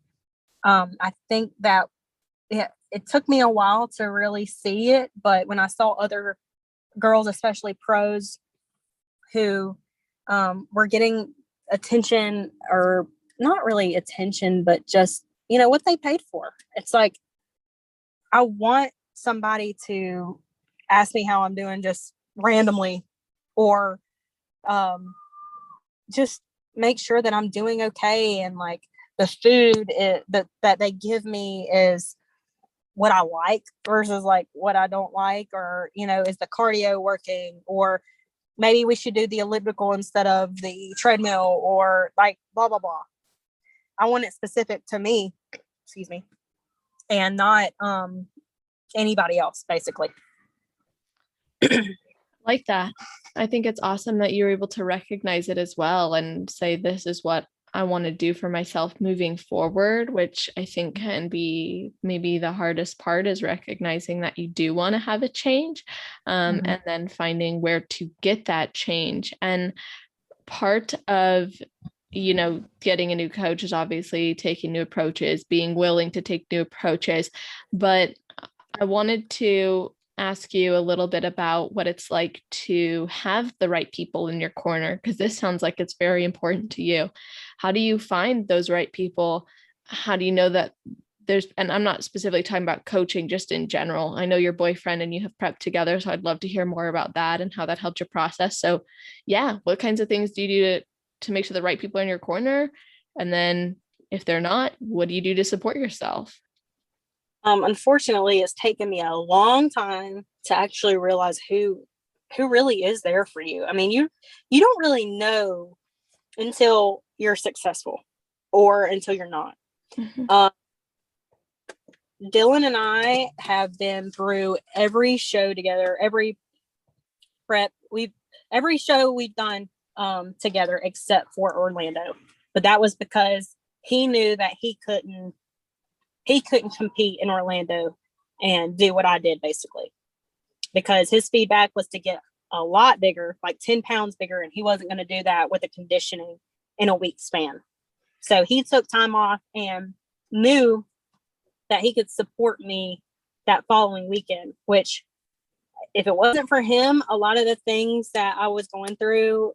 I think that it took me a while to really see it, but when I saw other girls, especially pros, who were getting attention, or not really attention, but just what they paid for, it's like, I want somebody to ask me how I'm doing just randomly, or just make sure that I'm doing okay, and like the food that they give me is what I like versus like what I don't like, or is the cardio working, or maybe we should do the elliptical instead of the treadmill, or like blah blah blah. I want it specific to me, excuse me, and not anybody else, basically. Like that. I think it's awesome that you're able to recognize it as well and say, this is what I want to do for myself moving forward, which I think can be maybe the hardest part, is recognizing that you do want to have a change, and then finding where to get that change. And part of getting a new coach is obviously taking new approaches, being willing to take new approaches. But I wanted to ask you a little bit about what it's like to have the right people in your corner, because this sounds like it's very important to you. How do you find those right people? How do you know that and I'm not specifically talking about coaching, just in general. I know your boyfriend and you have prepped together, so I'd love to hear more about that and how that helped your process. So yeah, what kinds of things do you do to make sure the right people are in your corner? And then if they're not, what do you do to support yourself? Unfortunately, it's taken me a long time to actually realize who really is there for you. I mean, you don't really know until you're successful or until you're not. Mm-hmm. Dylan and I have been through every show together, every prep every show we've done together except for Orlando. But that was because he knew that he couldn't compete in Orlando and do what I did, basically, because his feedback was to get a lot bigger, like 10 pounds bigger, and he wasn't going to do that with the conditioning in a week span. So he took time off and knew that he could support me that following weekend, which, if it wasn't for him, a lot of the things that I was going through,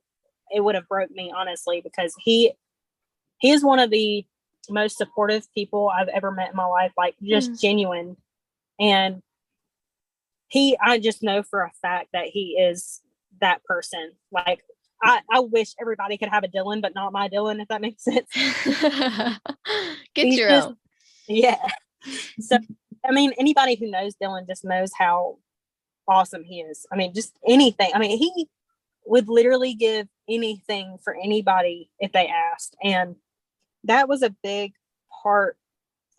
it would have broke me, honestly, because he is one of the most supportive people I've ever met in my life, like just genuine. And I just know for a fact that he is that person. Like, I wish everybody could have a Dylan, but not my Dylan, if that makes sense. Get your own. Yeah. So, I mean, anybody who knows Dylan just knows how awesome he is. I mean, just anything. I mean, he would literally give anything for anybody if they asked. And that was a big part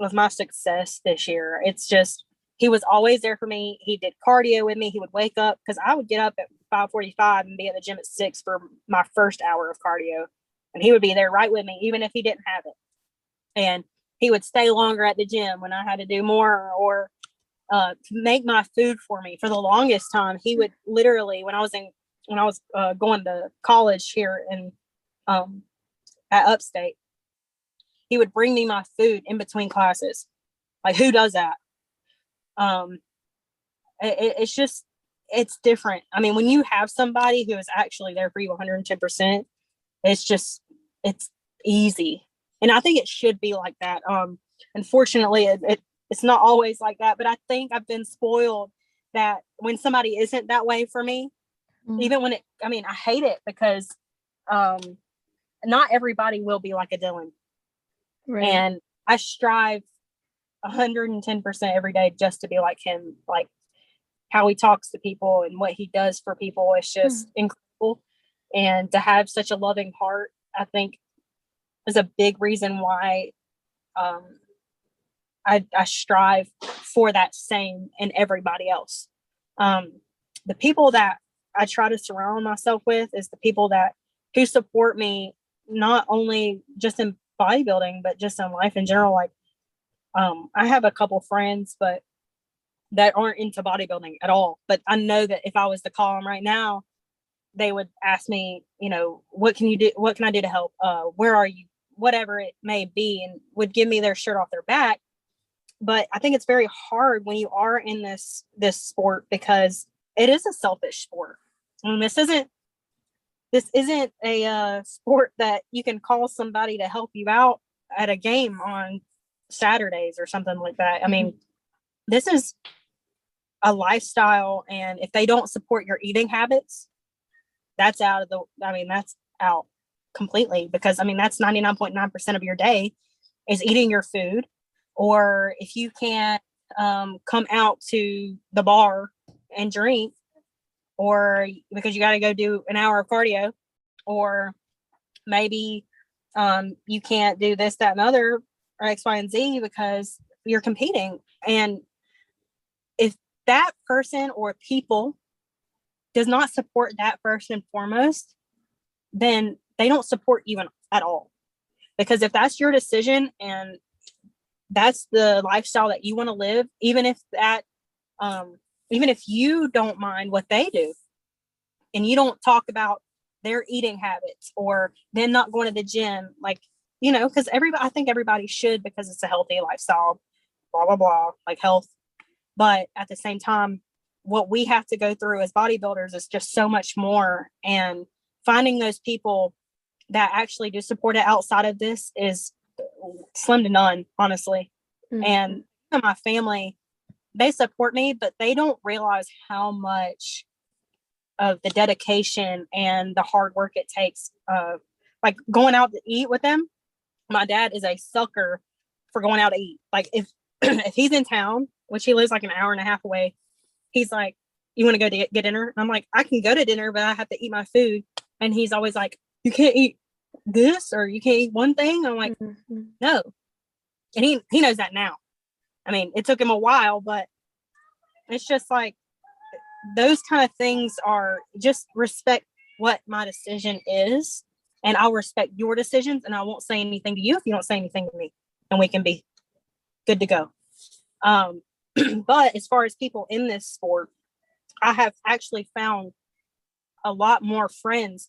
of my success this year. It's just, he was always there for me. He did cardio with me. He would wake up, because I would get up at 5:45 and be at the gym at 6 for my first hour of cardio. And he would be there right with me, even if he didn't have it. And he would stay longer at the gym when I had to do more, or make my food for me. For the longest time, he would literally, when I was going to college here in at Upstate, he would bring me my food in between classes. Like, who does that? It's just, it's different. I mean, when you have somebody who is actually there for you 110%, it's easy. And I think it should be like that. Unfortunately, it's not always like that, but I think I've been spoiled that when somebody isn't that way for me, even when I hate it, because not everybody will be like a Dylan. Right. And I strive 110% every day just to be like him, like how he talks to people and what he does for people. It's just incredible. And to have such a loving heart, I think, is a big reason why I strive for that same in everybody else. The people that I try to surround myself with is the people who support me, not only just in bodybuilding, but just in life in general. Like, I have a couple friends, but that aren't into bodybuilding at all. But I know that if I was to call them right now, they would ask me, what can you do? What can I do to help? Where are you? Whatever it may be, and would give me their shirt off their back. But I think it's very hard when you are in this sport, because it is a selfish sport. And this isn't a sport that you can call somebody to help you out at a game on Saturdays or something like that. I mean, this is a lifestyle, and if they don't support your eating habits, that's out completely, because that's 99.9% of your day is eating your food. Or if you can't come out to the bar and drink, or because you got to go do an hour of cardio, or maybe you can't do this, that, and other, or X, Y, and Z, because you're competing. And if that person or people does not support that first and foremost, then they don't support you at all. Because if that's your decision and that's the lifestyle that you want to live, even if you don't mind what they do, and you don't talk about their eating habits or them not going to the gym, because I think everybody should, because it's a healthy lifestyle, blah, blah, blah, like health. But at the same time, what we have to go through as bodybuilders is just so much more. And finding those people that actually do support it outside of this is slim to none, honestly. Mm-hmm. And my family, they support me, but they don't realize how much of the dedication and the hard work it takes. Like going out to eat with them. My dad is a sucker for going out to eat. Like if if he's in town, which he lives like an hour and a half away, he's like, you want to go to get dinner? And I'm like, I can go to dinner, but I have to eat my food. And he's always like, you can't eat this, or you can't eat one thing. I'm like, no. And he knows that now. I mean, it took him a while, but it's just like those kind of things are just respect what my decision is. And I'll respect your decisions, and I won't say anything to you if you don't say anything to me, and we can be good to go. But as far as people in this sport, I have actually found a lot more friends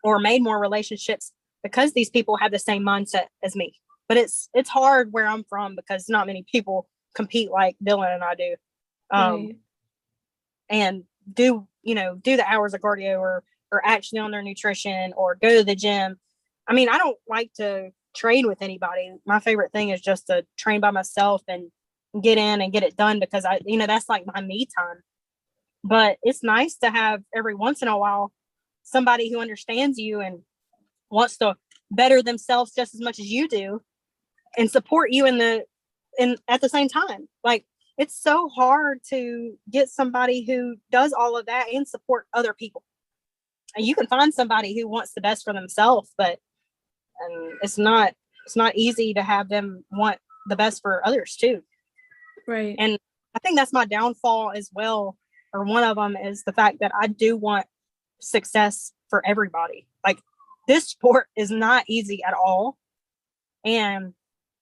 or made more relationships because these people have the same mindset as me. But it's hard where I'm from because not many people compete like Dylan and I do. Right. And do the hours of cardio or actually on their nutrition or go to the gym. I mean, I don't like to train with anybody. My favorite thing is just to train by myself and get in and get it done because that's like my me time. But it's nice to have every once in a while somebody who understands you and wants to better themselves just as much as you do and support you at the same time. Like, it's so hard to get somebody who does all of that and support other people. And you can find somebody who wants the best for themselves, but it's not easy to have them want the best for others too. Right. And I think that's my downfall as well, or one of them, is the fact that I do want success for everybody. Like, this sport is not easy at all.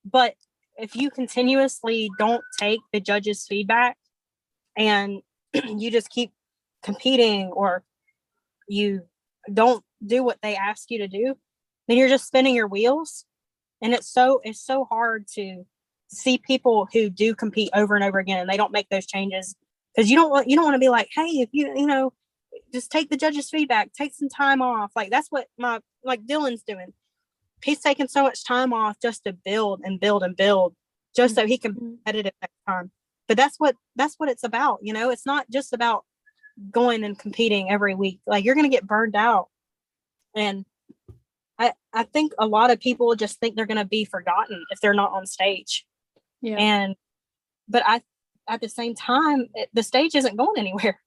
But if you continuously don't take the judges' feedback and you just keep competing, or you don't do what they ask you to do, then you're just spinning your wheels. And it's so hard to see people who do compete over and over again and they don't make those changes, because you don't want to be like, hey, if you just take the judges' feedback, take some time off. Like, that's what Dylan's doing. He's taking so much time off just to build and build and build, just so he can be competitive next time. But that's what it's about. It's not just about going and competing every week. Like, you're going to get burned out. And I think a lot of people just think they're going to be forgotten if they're not on stage. Yeah. But at the same time, the stage isn't going anywhere.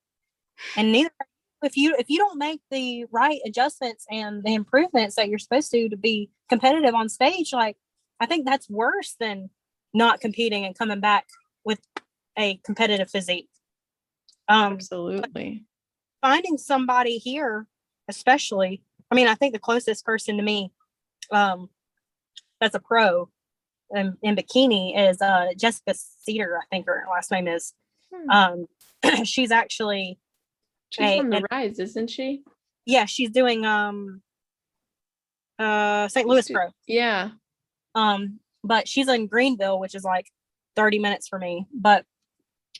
And neither, if you don't make the right adjustments and the improvements that you're supposed to be competitive on stage, like, I think that's worse than not competing and coming back with a competitive physique. Absolutely. Finding somebody here, especially, I mean, I think the closest person to me that's a pro in Bikini is Jessica Cedar, I think her last name is. She's actually on the rise, isn't she? Yeah, she's doing St. Louis Pro. Yeah. But she's in Greenville, which is like 30 minutes for me. But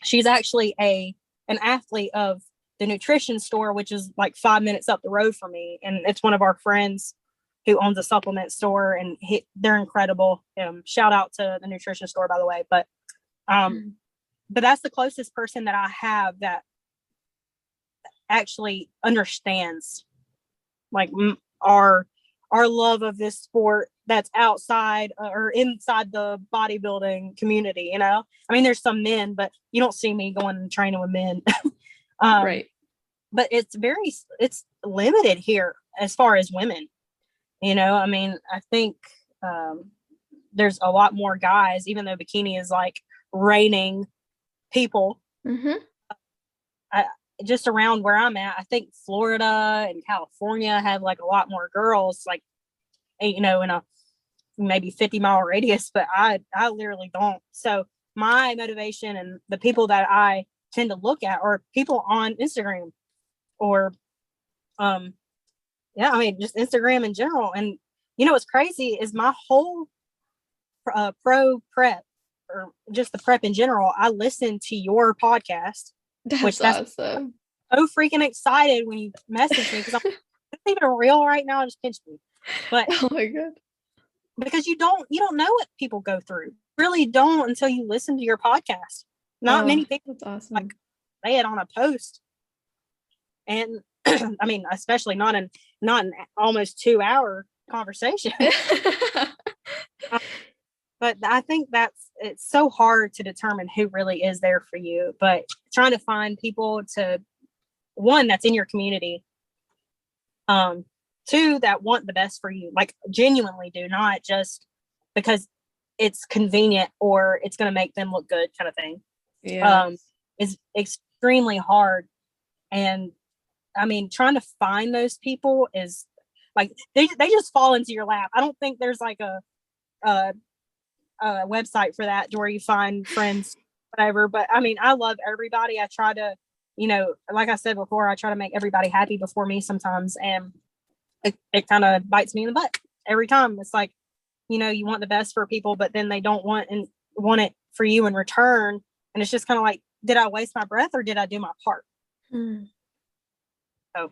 she's actually an athlete of the nutrition store, which is like 5 minutes up the road from me. And it's one of our friends who owns a supplement store, and they're incredible. Shout out to the nutrition store, by the way. But that's the closest person that I have that actually understands like our love of this sport that's outside or inside the bodybuilding community. I mean, there's some men, but you don't see me going and training with men. Right. But it's limited here as far as women. I mean, I think there's a lot more guys, even though Bikini is like reigning people. Just around where I'm at, I think Florida and California have like a lot more girls, like, in a maybe 50-mile radius, but I literally don't. So my motivation and the people that I tend to look at are people on Instagram or, I mean, just Instagram in general. And what's crazy is my whole pro prep or just the prep in general, I listen to your podcast. That's awesome. So freaking excited when you message me because I'm it's even real right now. It just pinched me. But oh my god, because you don't know what people go through. Really don't until you listen to your podcast. Not many people awesome. like say it on a post. And I mean, especially not in almost 2-hour conversation. But I think it's so hard to determine who really is there for you. But trying to find people to, one, that's in your community, two, that want the best for you, like genuinely do, not just because it's convenient or it's going to make them look good kind of thing. Yeah. Is extremely hard. And I mean, trying to find those people is like, they just fall into your lap. I don't think there's like a website for that where you find friends, whatever. But I mean, I love everybody. I try to, like I said before, I try to make everybody happy before me sometimes. And it kind of bites me in the butt every time. It's like, you want the best for people, but then they don't want it for you in return. And it's just kind of like, did I waste my breath or did I do my part? So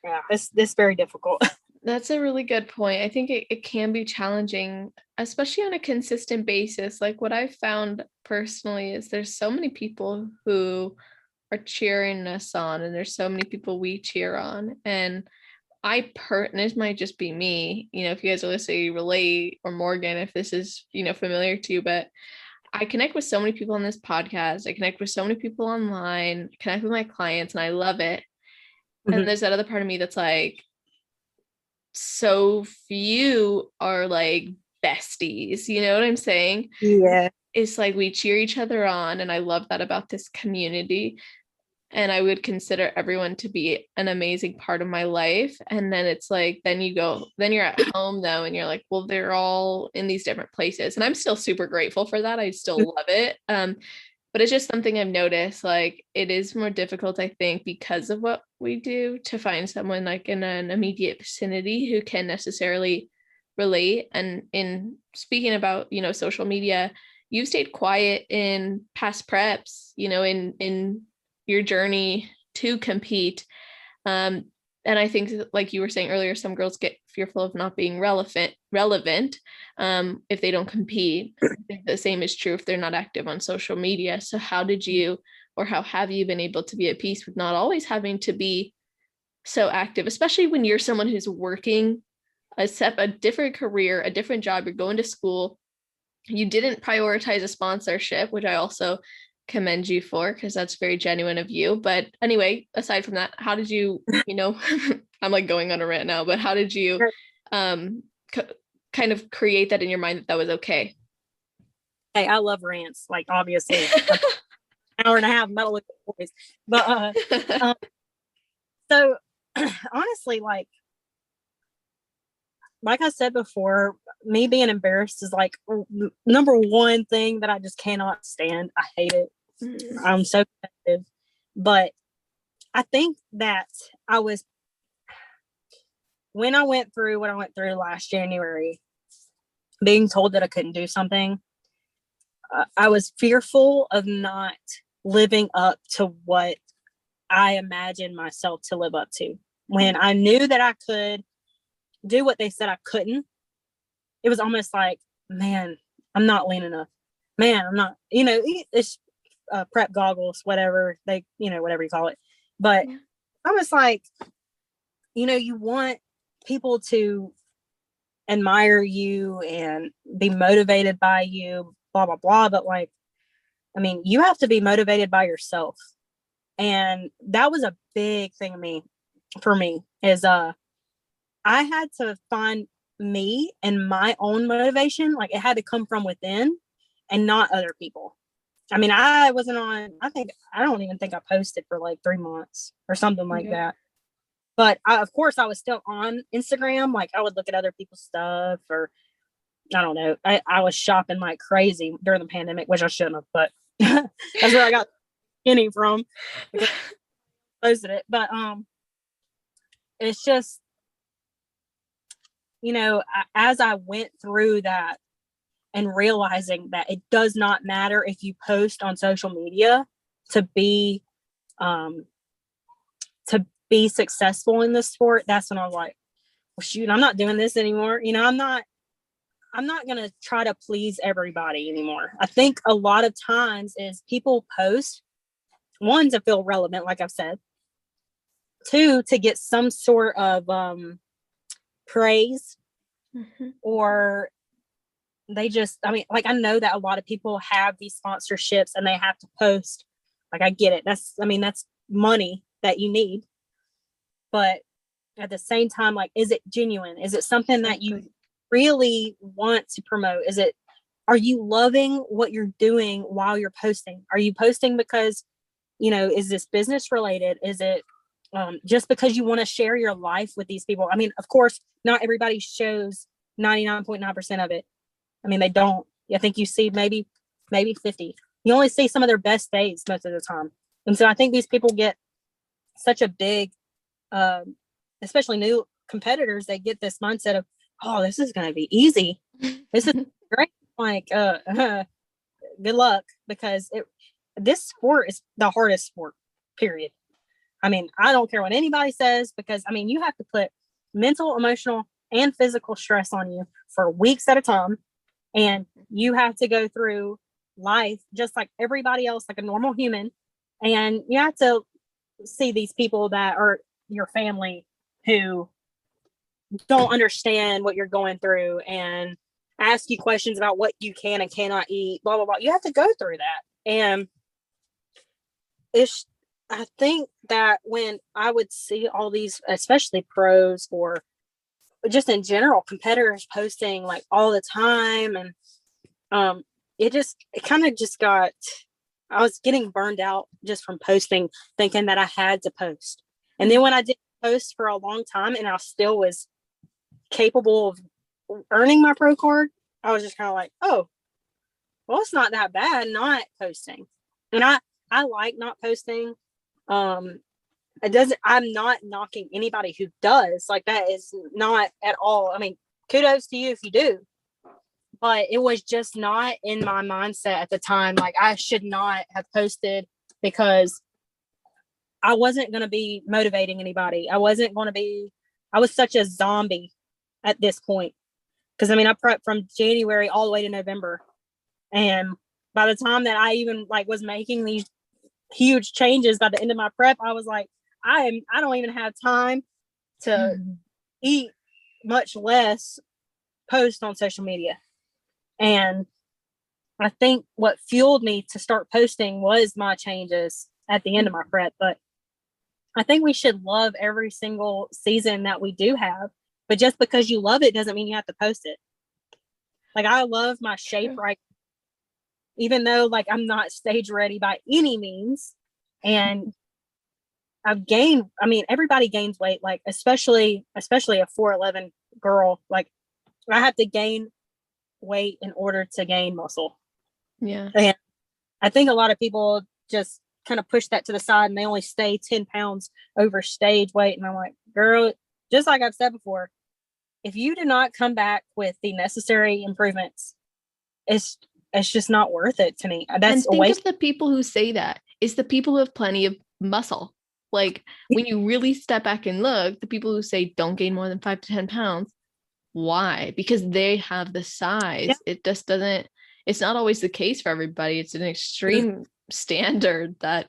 yeah, this very difficult. That's a really good point. I think it can be challenging, especially on a consistent basis. Like what I've found personally is there's so many people who are cheering us on, and there's so many people we cheer on. And this might just be me, if you guys are listening, relate, or Morgan, if this is, familiar to you, but I connect with so many people on this podcast. I connect with so many people online, connect with my clients, and I love it. Mm-hmm. And there's that other part of me that's like, so few are like besties, you know what I'm saying? Yeah. It's like we cheer each other on, and I love that about this community. And I would consider everyone to be an amazing part of my life. And then it's like, then you're at home though, and you're like, well, they're all in these different places. And I'm still super grateful for that. I still love it. But it's just something I've noticed, like it is more difficult, I think, because of what we do, to find someone like in an immediate vicinity who can necessarily relate. And in speaking about, social media, you've stayed quiet in past preps, in your journey to compete. And I think, like you were saying earlier, some girls get fearful of not being relevant if they don't compete. I think the same is true if they're not active on social media. So how have you been able to be at peace with not always having to be so active, especially when you're someone who's working a different career, a different job, you're going to school, you didn't prioritize a sponsorship, which I also commend you for, because that's very genuine of you. But anyway, aside from that, how did you, I'm like going on a rant now, but how did you kind of create that in your mind that was okay? Hey, I love rants, like obviously an hour and a half metal with the boys. But so honestly, like I said before, me being embarrassed is like number one thing that I just cannot stand. I hate it. I'm so competitive. But I think that when I went through what I went through last January, being told that I couldn't do something, I was fearful of not living up to what I imagined myself to live up to. When I knew that I could do what they said I couldn't, it was almost like, man, I'm not lean enough. Man, I'm not, it's prep goggles, whatever whatever you call it. But I was like, you want people to admire you and be motivated by you, blah, blah, blah. But like, I mean, you have to be motivated by yourself. And that was a big thing for me is, I had to find me and my own motivation. Like it had to come from within and not other people. I mean, I don't even think I posted for like 3 months or something like that. But of course I was still on Instagram. Like I would look at other people's stuff, or I don't know. I was shopping like crazy during the pandemic, which I shouldn't have, but that's where I got Bikini from, because I posted it. But it's just, as I went through that, and realizing that it does not matter if you post on social media to be successful in this sport. That's when I was like, well, shoot, I'm not doing this anymore. You know, I'm not going to try to please everybody anymore. I think a lot of times is people post, one, to feel relevant, like I've said, two, to get some sort of praise, or they just, I mean, like, I know that a lot of people have these sponsorships and they have to post. Like, I get it. That's money that you need. But at the same time, like, is it genuine? Is it something that you really want to promote? Are you loving what you're doing while you're posting? Are you posting because, you know, is this business related? Is it just because you want to share your life with these people? I mean, of course, not everybody shows 99.9% of it. I mean, they don't. I think you see maybe 50. You only see some of their best days most of the time. And so I think these people get such a big, especially new competitors, they get this mindset of, oh, this is going to be easy. This is great. Like, good luck, because this sport is the hardest sport, period. I mean, I don't care what anybody says, because, I mean, you have to put mental, emotional, and physical stress on you for weeks at a time. And you have to go through life just like everybody else, like a normal human. And you have to see these people that are your family who don't understand what you're going through and ask you questions about what you can and cannot eat, blah, blah, blah. You have to go through that. And I think that when I would see all these, especially pros or just in general, competitors posting like all the time, and I was getting burned out just from posting, thinking that I had to post. And then when I did post for a long time and I still was capable of earning my pro card, I was just kind of like, oh, well, it's not that bad not posting. And I like not posting. I'm not knocking anybody who does. Like, that is not at all. I mean, kudos to you if you do. But it was just not in my mindset at the time. Like, I should not have posted, because I wasn't going to be motivating anybody. I was such a zombie at this point. Because, I mean, I prepped from January all the way to November. And by the time that I even like was making these huge changes by the end of my prep, I was like, I don't even have time to eat, much less post on social media. And I think what fueled me to start posting was my changes at the end of my prep. But I think we should love every single season that we do have. But just because you love it doesn't mean you have to post it. Like, I love my shape right, even though like I'm not stage ready by any means. And I've gained, I mean, everybody gains weight, like especially a 4'11" girl. Like, I have to gain weight in order to gain muscle. Yeah. And I think a lot of people just kind of push that to the side and they only stay 10 pounds over stage weight. And I'm like, girl, just like I've said before, if you do not come back with the necessary improvements, it's just not worth it to me. That's and think of the people who say that. It's the people who have plenty of muscle. Like, when you really step back and look, the people who say don't gain more than 5 to 10 pounds, why? Because they have the size. Yeah. It just doesn't, it's not always the case for everybody. It's an extreme standard that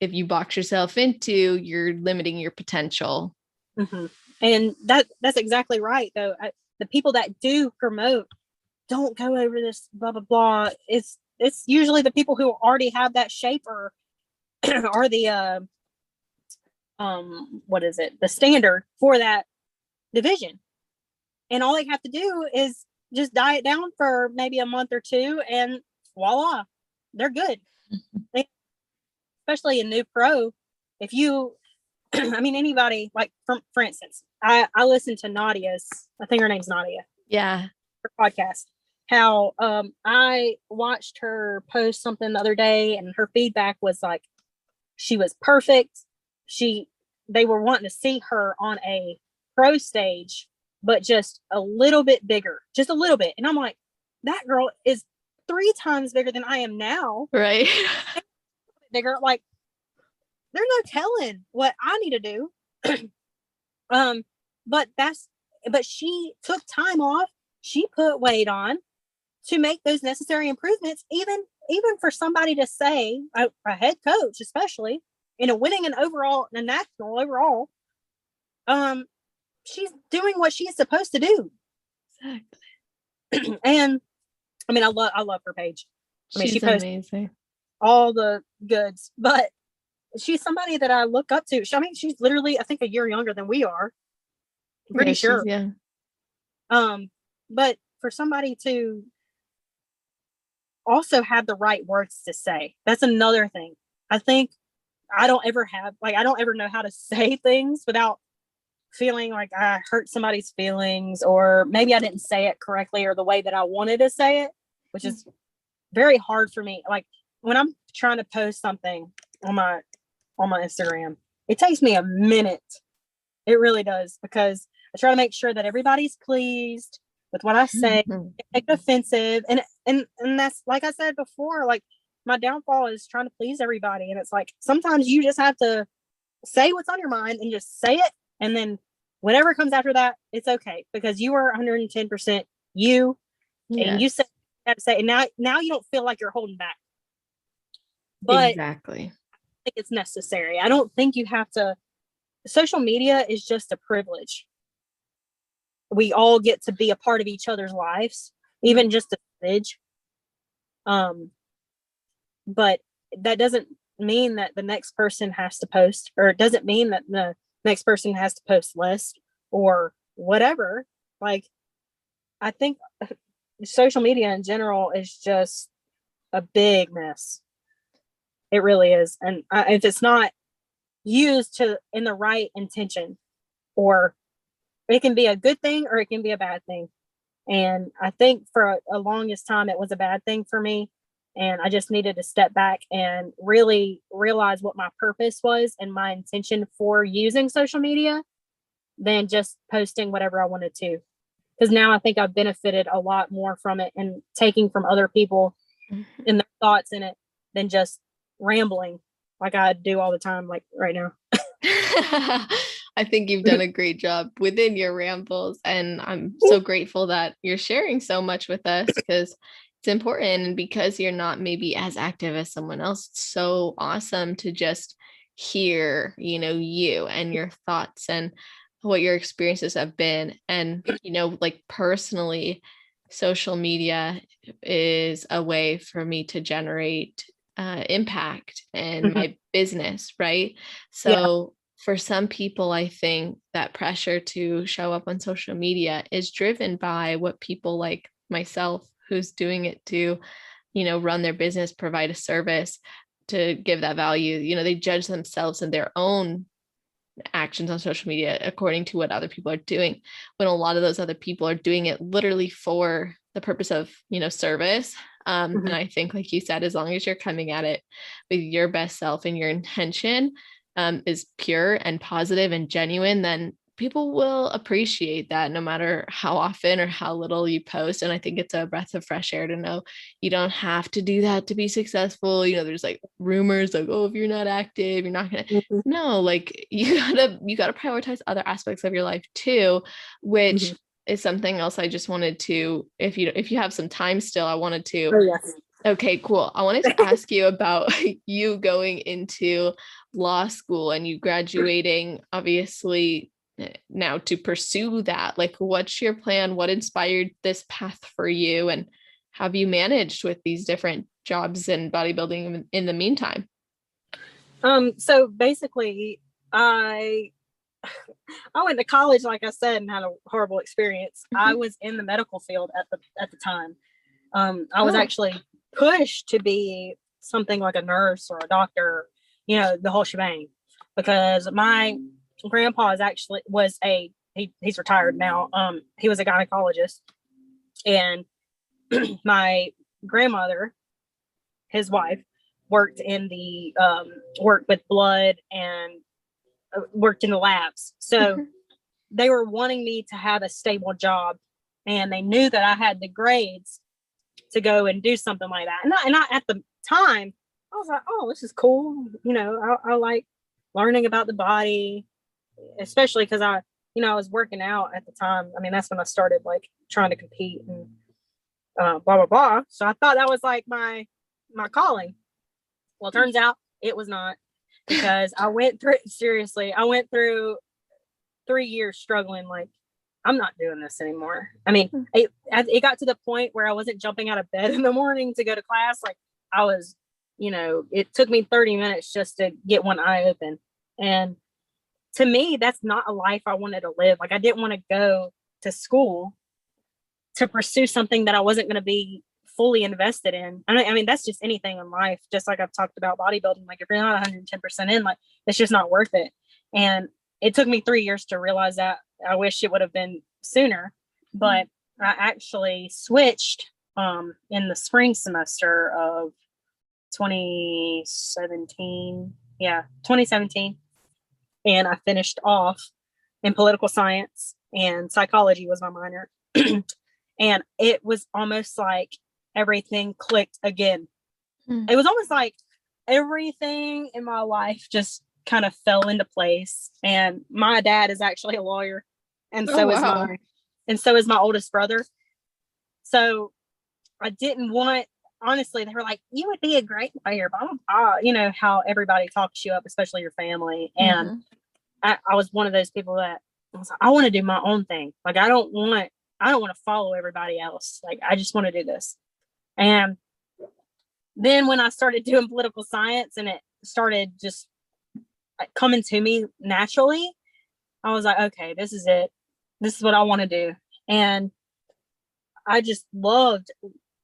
if you box yourself into, you're limiting your potential. Mm-hmm. And that's exactly right, though. The people that do promote, don't go over this blah blah blah, it's usually the people who already have that shape or are the what is it, the standard for that division. And all they have to do is just diet down for maybe a month or two, and voila, they're good. Especially in new pro, if you I mean, anybody, like, for instance, I listen to Nadia's, I think her name's Nadia. Yeah. Her podcast. How I watched her post something the other day, and her feedback was like, she was perfect. They were wanting to see her on a pro stage, but just a little bit bigger, just a little bit. And I'm like, that girl is 3 times bigger than I am now. Right. Bigger, like there's no telling what I need to do. But she took time off. She put weight on to make those necessary improvements. Even for somebody to say, a head coach, especially in a winning an national overall, she's doing what she's supposed to do. Exactly. And I mean, I love her page. I mean, She's she posts amazing. all the goods, but she's somebody that I look up to. I mean, she's literally, I think, a year younger than we are. I'm pretty sure. Yeah. But for somebody to also have the right words to say, that's another thing. I think I don't ever know how to say things without feeling like I hurt somebody's feelings, or maybe I didn't say it correctly or the way that I wanted to say it, which is very hard for me. Like when I'm trying to post something on my Instagram, it takes me a minute. It really does, because I try to make sure that everybody's pleased with what I say. It's offensive, and that's, like I said before, like my downfall is trying to please everybody, and it's like sometimes you just have to say what's on your mind and just say it, and then whatever comes after that, it's okay, because you are 110% you, and you said you have to say, and now you don't feel like you're holding back. But exactly, I think it's necessary. I don't think you have to. Social media is just a privilege. We all get to be a part of each other's lives, even just a smidge. But that doesn't mean that the next person has to post, or it doesn't mean that the next person has to post less or whatever. Like, I think social media in general is just a big mess. It really is. And if it's not used in the right intention, or it can be a good thing or it can be a bad thing. And I think for a longest time, it was a bad thing for me. And I just needed to step back and really realize what my purpose was and my intention for using social media than just posting whatever I wanted to. Because now I think I've benefited a lot more from it and taking from other people and their thoughts in it than just rambling like I do all the time, like right now. I think you've done a great job within your rambles, and I'm so grateful that you're sharing so much with us, because it's important, and because you're not maybe as active as someone else, it's so awesome to just hear, you and your thoughts and what your experiences have been. And, like personally, social media is a way for me to generate impact in my business, right? So for some people, I think that pressure to show up on social media is driven by what people like myself, who's doing it to, run their business, provide a service, to give that value. They judge themselves and their own actions on social media according to what other people are doing, when a lot of those other people are doing it literally for the purpose of, service. And I think, like you said, as long as you're coming at it with your best self and your intention is pure and positive and genuine, then people will appreciate that, no matter how often or how little you post. And I think it's a breath of fresh air to know you don't have to do that to be successful. There's like rumors like, oh, if you're not active, you're not gonna. No, like you gotta prioritize other aspects of your life too, which is something else I just wanted to, if you have some time still, I wanted to. Oh, yes. Okay, cool. I wanted to ask you about you going into law school and you graduating, obviously, now to pursue that. Like, what's your plan? What inspired this path for you? And have you managed with these different jobs and bodybuilding in the meantime? So basically, I went to college, like I said, and had a horrible experience. I was in the medical field at the time. I was actually pushed to be something like a nurse or a doctor, the whole shebang, because my grandpa he's retired now. He was a gynecologist, and my grandmother, his wife, worked with blood and worked in the labs. So they were wanting me to have a stable job, and they knew that I had the grades to go and do something like that. And I at the time, I was like, oh, this is cool. You know, I like learning about the body, especially because I was working out at the time. I mean, that's when I started like trying to compete and blah, blah, blah. So I thought that was like my calling. Well, it turns out it was not, because I went through 3 years struggling. Like, I'm not doing this anymore. I mean, it got to the point where I wasn't jumping out of bed in the morning to go to class. Like, I was, it took me 30 minutes just to get one eye open. And to me, that's not a life I wanted to live. Like, I didn't want to go to school to pursue something that I wasn't going to be fully invested in. I mean, that's just anything in life. Just like I've talked about bodybuilding, like if you're not 110% in, like, it's just not worth it. And it took me 3 years to realize that. I wish it would have been sooner, but I actually switched in the spring semester of 2017. Yeah, 2017. And I finished off in political science, and psychology was my minor. And it was almost like everything clicked again. It was almost like everything in my life just kind of fell into place. And my dad is actually a lawyer, and so is my oldest brother. So I didn't want, honestly, they were like, you would be a great lawyer, blah, blah, blah. You know how everybody talks you up, especially your family. And I was one of those people that I was like, I want to do my own thing. Like, I don't want to follow everybody else. Like, I just want to do this. And then when I started doing political science and it started just coming to me naturally, I was like, okay, this is it. This is what I want to do. And I just loved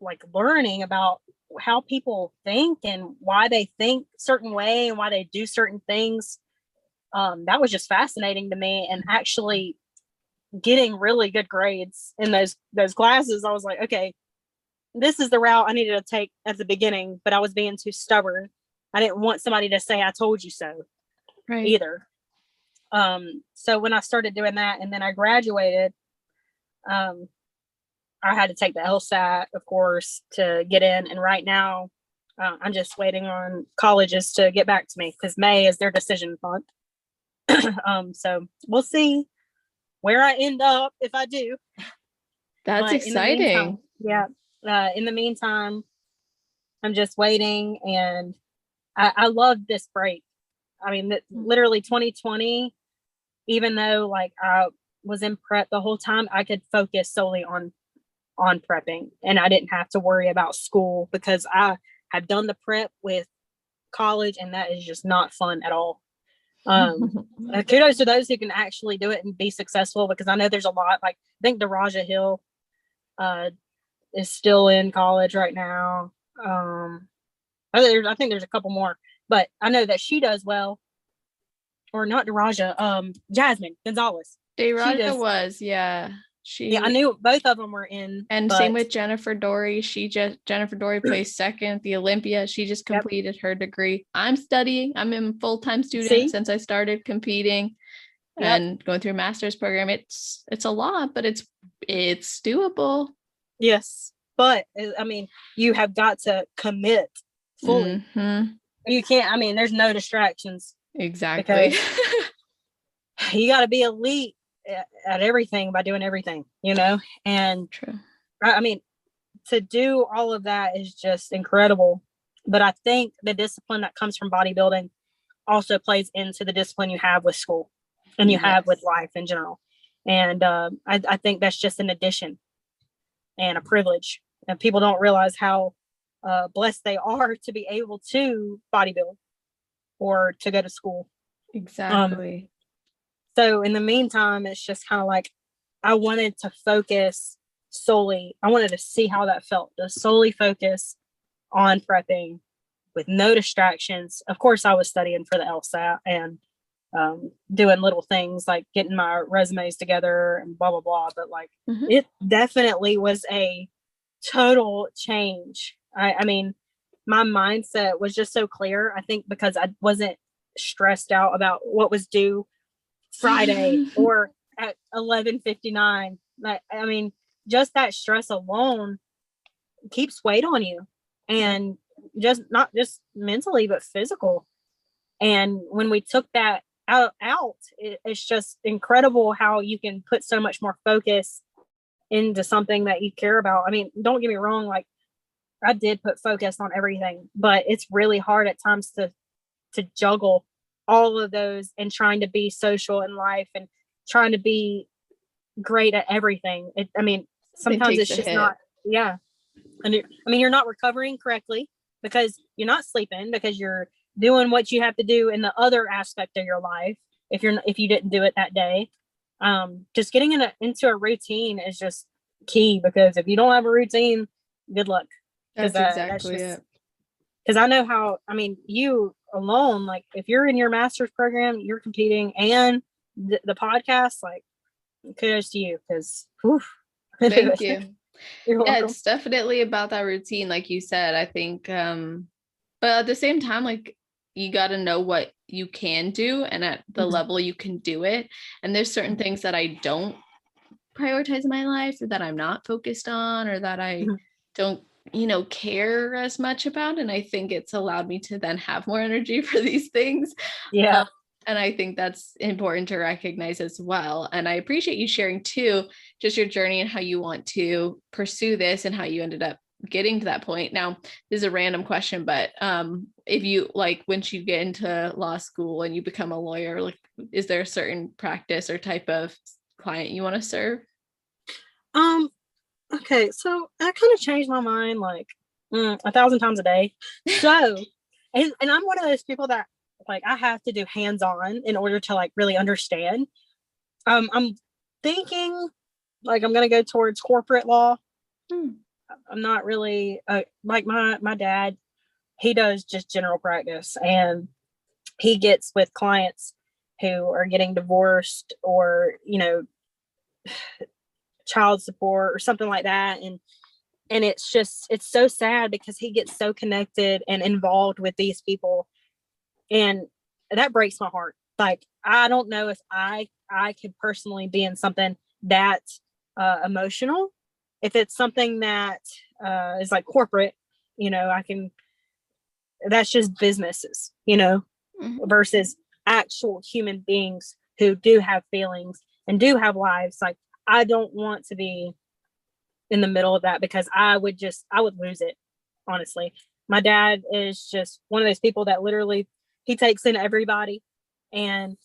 like learning about how people think and why they think certain way and why they do certain things. That was just fascinating to me. And actually getting really good grades in those classes, I was like, okay, this is the route I needed to take at the beginning, but I was being too stubborn. I didn't want somebody to say I told you so either. So when I started doing that and then I graduated, I had to take the LSAT, of course, to get in. And right now, I'm just waiting on colleges to get back to me because May is their decision month. So we'll see where I end up if I do. That's exciting. In the meantime, I'm just waiting, and I love this break. I mean, literally 2020, even though like I was in prep the whole time, I could focus solely on prepping, and I didn't have to worry about school because I have done the prep with college, and that is just not fun at all. Kudos to those who can actually do it and be successful, because I know there's a lot. Like, I think Daraja Hill is still in college right now. I think there's a couple more, but I know that she does well. Or not Daraja, Jasmine Gonzalez. Daraja was, I knew both of them were in. And same with Jennifer Dory. Jennifer Dory placed second at the Olympia. She just completed her degree. I'm studying. I'm a full-time student since I started competing and going through a master's program. It's a lot, but it's doable. Yes. But I mean, you have got to commit fully. You can't, I mean, there's no distractions. Exactly. You got to be elite at everything by doing everything, and I mean, to do all of that is just incredible. But I think the discipline that comes from bodybuilding also plays into the discipline you have with school and you have with life in general. And I think that's just an addition and a privilege, and people don't realize how blessed they are to be able to bodybuild or to go to school. Exactly. So in the meantime, it's just kind of like, I wanted to focus solely. I wanted to see how that felt, to solely focus on prepping with no distractions. Of course, I was studying for the LSAT and doing little things like getting my resumes together and blah, blah, blah. But like, it definitely was a total change. I mean, my mindset was just so clear. I think because I wasn't stressed out about what was due Friday or at 11:59. Like, I mean, just that stress alone keeps weight on you, and just not just mentally but physical. And when we took that out, it's just incredible how you can put so much more focus into something that you care about. I mean, don't get me wrong, like I did put focus on everything, but it's really hard at times to juggle all of those and trying to be social in life and trying to be great at everything. I mean, sometimes it's just not, yeah. And I mean, you're not recovering correctly because you're not sleeping, because you're doing what you have to do in the other aspect of your life. If you didn't do it that day, just getting into a routine is just key, because if you don't have a routine, good luck. That's exactly it. Because I know how, I mean, you alone, like if you're in your master's program, you're competing, and the podcast, like kudos to you, because thank you. You're welcome. It's definitely about that routine, like you said. I think but at the same time, like you got to know what you can do and at the level you can do it. And there's certain things that I don't prioritize in my life, or that I'm not focused on, or that I don't care as much about. And I think it's allowed me to then have more energy for these things. Yeah. And I think that's important to recognize as well. And I appreciate you sharing too, just your journey and how you want to pursue this and how you ended up getting to that point. Now, this is a random question, but if you like, once you get into law school and you become a lawyer, like, is there a certain practice or type of client you want to serve? Okay, so I kind of changed my mind like 1,000 times a day. So, and I'm one of those people that like I have to do hands-on in order to like really understand. I'm thinking like I'm gonna go towards corporate law. I'm not really like my dad. He does just general practice, and he gets with clients who are getting divorced, or child support or something like that, and it's so sad because he gets so connected and involved with these people, and that breaks my heart. Like I don't know if I could personally be in something that emotional. If it's something that is like corporate, I can, that's just businesses, versus actual human beings who do have feelings and do have lives. Like I don't want to be in the middle of that, because I would lose it. Honestly, my dad is just one of those people that literally he takes in everybody, and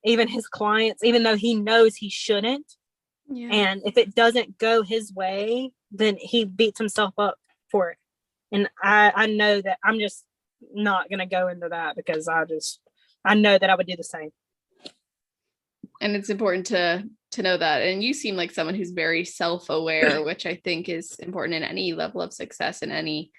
even his clients, even though he knows he shouldn't. Yeah. And if it doesn't go his way, then he beats himself up for it. And I know that I'm just not going to go into that, because I know that I would do the same. And it's important to know that. And you seem like someone who's very self-aware, which I think is important in any level of success, in any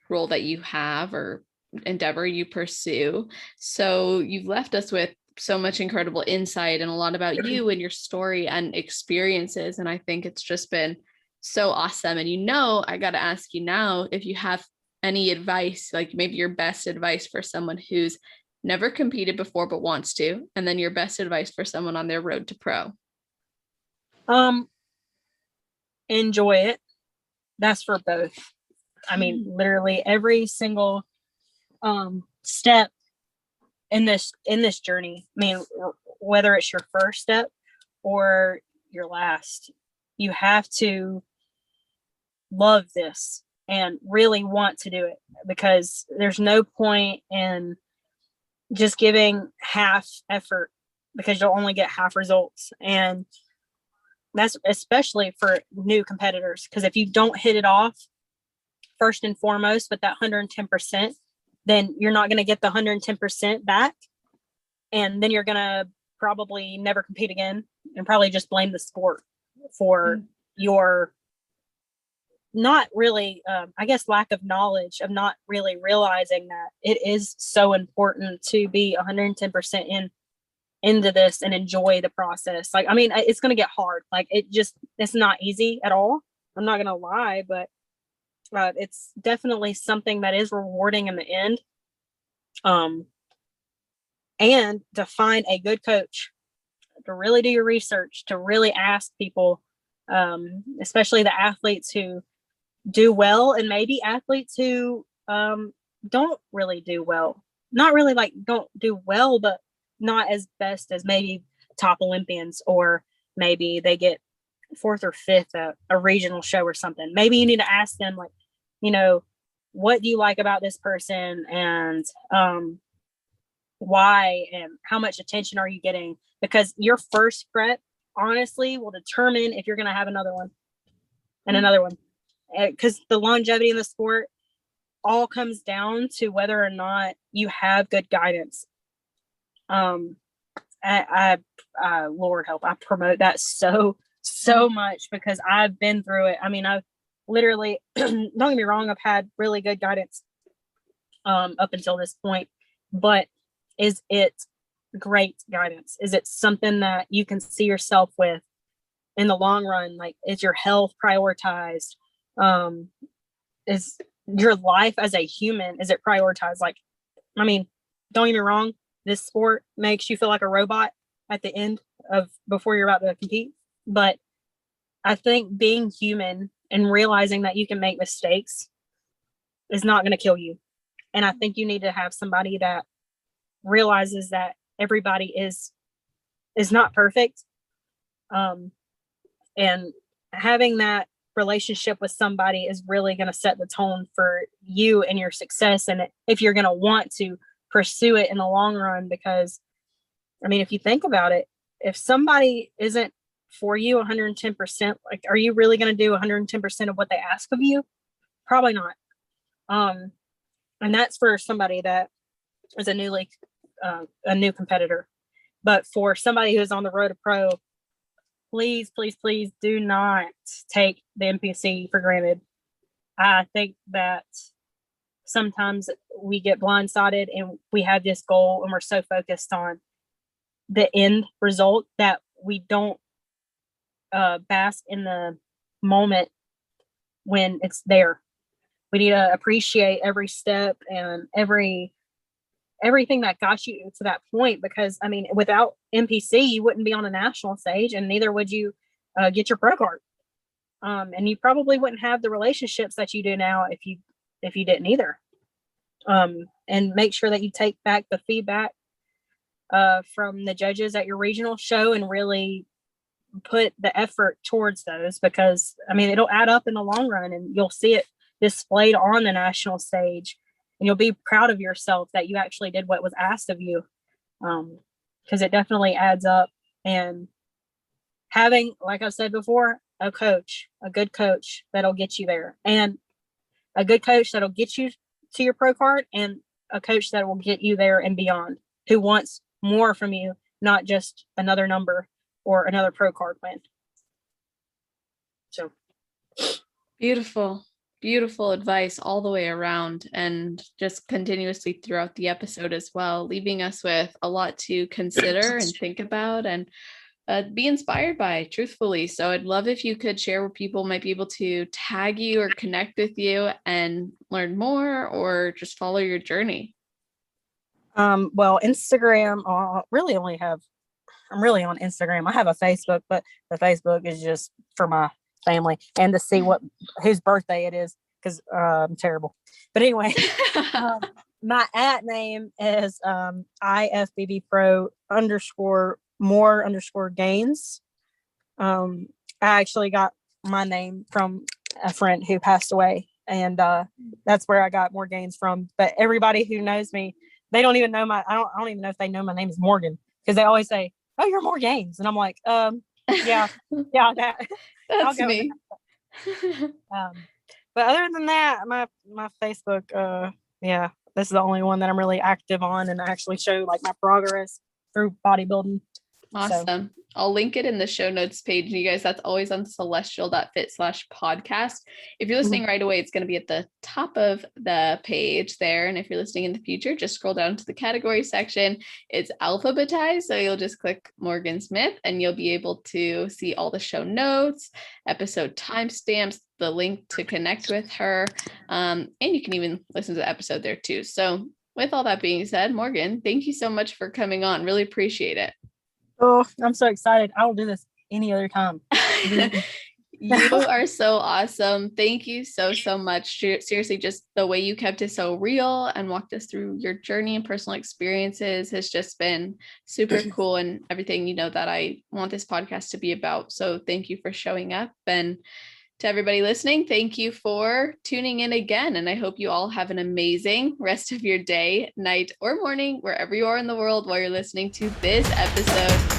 role that you have or endeavor you pursue. So you've left us with so much incredible insight and a lot about you and your story and experiences. And I think it's just been so awesome. And I got to ask you now if you have any advice, like maybe your best advice for someone who's never competed before but wants to, and then your best advice for someone on their road to pro. Enjoy it. That's for both. I mean, literally every single step in this journey. I mean, whether it's your first step or your last, you have to love this and really want to do it, because there's no point in just giving half effort, because you'll only get half results. And that's especially for new competitors, because if you don't hit it off first and foremost with that 110%, then you're not going to get the 110% back. And then you're going to probably never compete again, and probably just blame the sport for your not really, I guess, lack of knowledge, of not really realizing that it is so important to be 110% into this and enjoy the process. Like, I mean, it's going to get hard. Like it's not easy at all. I'm not going to lie, but it's definitely something that is rewarding in the end. And to find a good coach, to really do your research, to really ask people, especially the athletes who do well, and maybe athletes who don't really do well. Not really like don't do well, but not as best as maybe top Olympians, or maybe they get fourth or fifth at a regional show or something. Maybe you need to ask them, like, what do you like about this person, and why, and how much attention are you getting? Because your first prep honestly will determine if you're going to have another one and another one. Because the longevity in the sport all comes down to whether or not you have good guidance. I Lord help, I promote that so much, because I've been through it. I mean, I've literally, don't get me wrong, I've had really good guidance up until this point, but is it great guidance? Is it something that you can see yourself with in the long run? Like, is your health prioritized? Is your life as a human, is it prioritized? Like, I mean, don't get me wrong, this sport makes you feel like a robot at the end of, before you're about to compete. But I think being human and realizing that you can make mistakes is not going to kill you. And I think you need to have somebody that realizes that everybody is not perfect. And having that relationship with somebody is really going to set the tone for you and your success, and if you're going to want to pursue it in the long run. Because I mean, if you think about it, if somebody isn't for you 110%, like, are you really going to do 110% of what they ask of you? Probably not. And that's for somebody that is a new competitor. But for somebody who's on the road to pro, please do not take the NPC for granted. I think that sometimes we get blindsided and we have this goal and we're so focused on the end result that we don't bask in the moment when it's there. We need to appreciate every step and everything that got you to that point, because I mean, without NPC, you wouldn't be on a national stage, and neither would you get your pro card. And you probably wouldn't have the relationships that you do now if you didn't either. And make sure that you take back the feedback from the judges at your regional show and really put the effort towards those, because I mean, it'll add up in the long run, and you'll see it displayed on the national stage, and you'll be proud of yourself that you actually did what was asked of you. Because it definitely adds up. And having, like I said before, a good coach that'll get you there, and a good coach that'll get you to your pro card, and a coach that will get you there and beyond, who wants more from you, not just another number or another pro card win. So beautiful advice all the way around, and just continuously throughout the episode as well, leaving us with a lot to consider and think about and be inspired by, truthfully. So I'd love if you could share where people might be able to tag you or connect with you and learn more, or just follow your journey. Well, Instagram, I'm really on Instagram. I have a Facebook, but the Facebook is just for my family and to see whose birthday it is, because I'm terrible. But anyway, my @ is IFBB Pro _more_gains. I actually got my name from a friend who passed away, and that's where I got more gains from. But everybody who knows me, they don't even know I don't even know if they know my name is Morgan, because they always say, "Oh, you're more gains," and I'm like, yeah, that's me. But other than that, my Facebook, this is the only one that I'm really active on and actually show like my progress through bodybuilding. Awesome. So I'll link it in the show notes page. You guys, that's always on celestial.fit/podcast. If you're listening right away, it's going to be at the top of the page there. And if you're listening in the future, just scroll down to the category section. It's alphabetized. So you'll just click Morgan Smith and you'll be able to see all the show notes, episode timestamps, the link to connect with her. And you can even listen to the episode there too. So with all that being said, Morgan, thank you so much for coming on. Really appreciate it. Oh, I'm so excited. I will do this any other time. You are so awesome. Thank you so, so much. Seriously, just the way you kept it so real and walked us through your journey and personal experiences has just been super cool, and everything, that I want this podcast to be about. So thank you for showing up. And to everybody listening, thank you for tuning in again. And I hope you all have an amazing rest of your day, night, or morning, wherever you are in the world while you're listening to this episode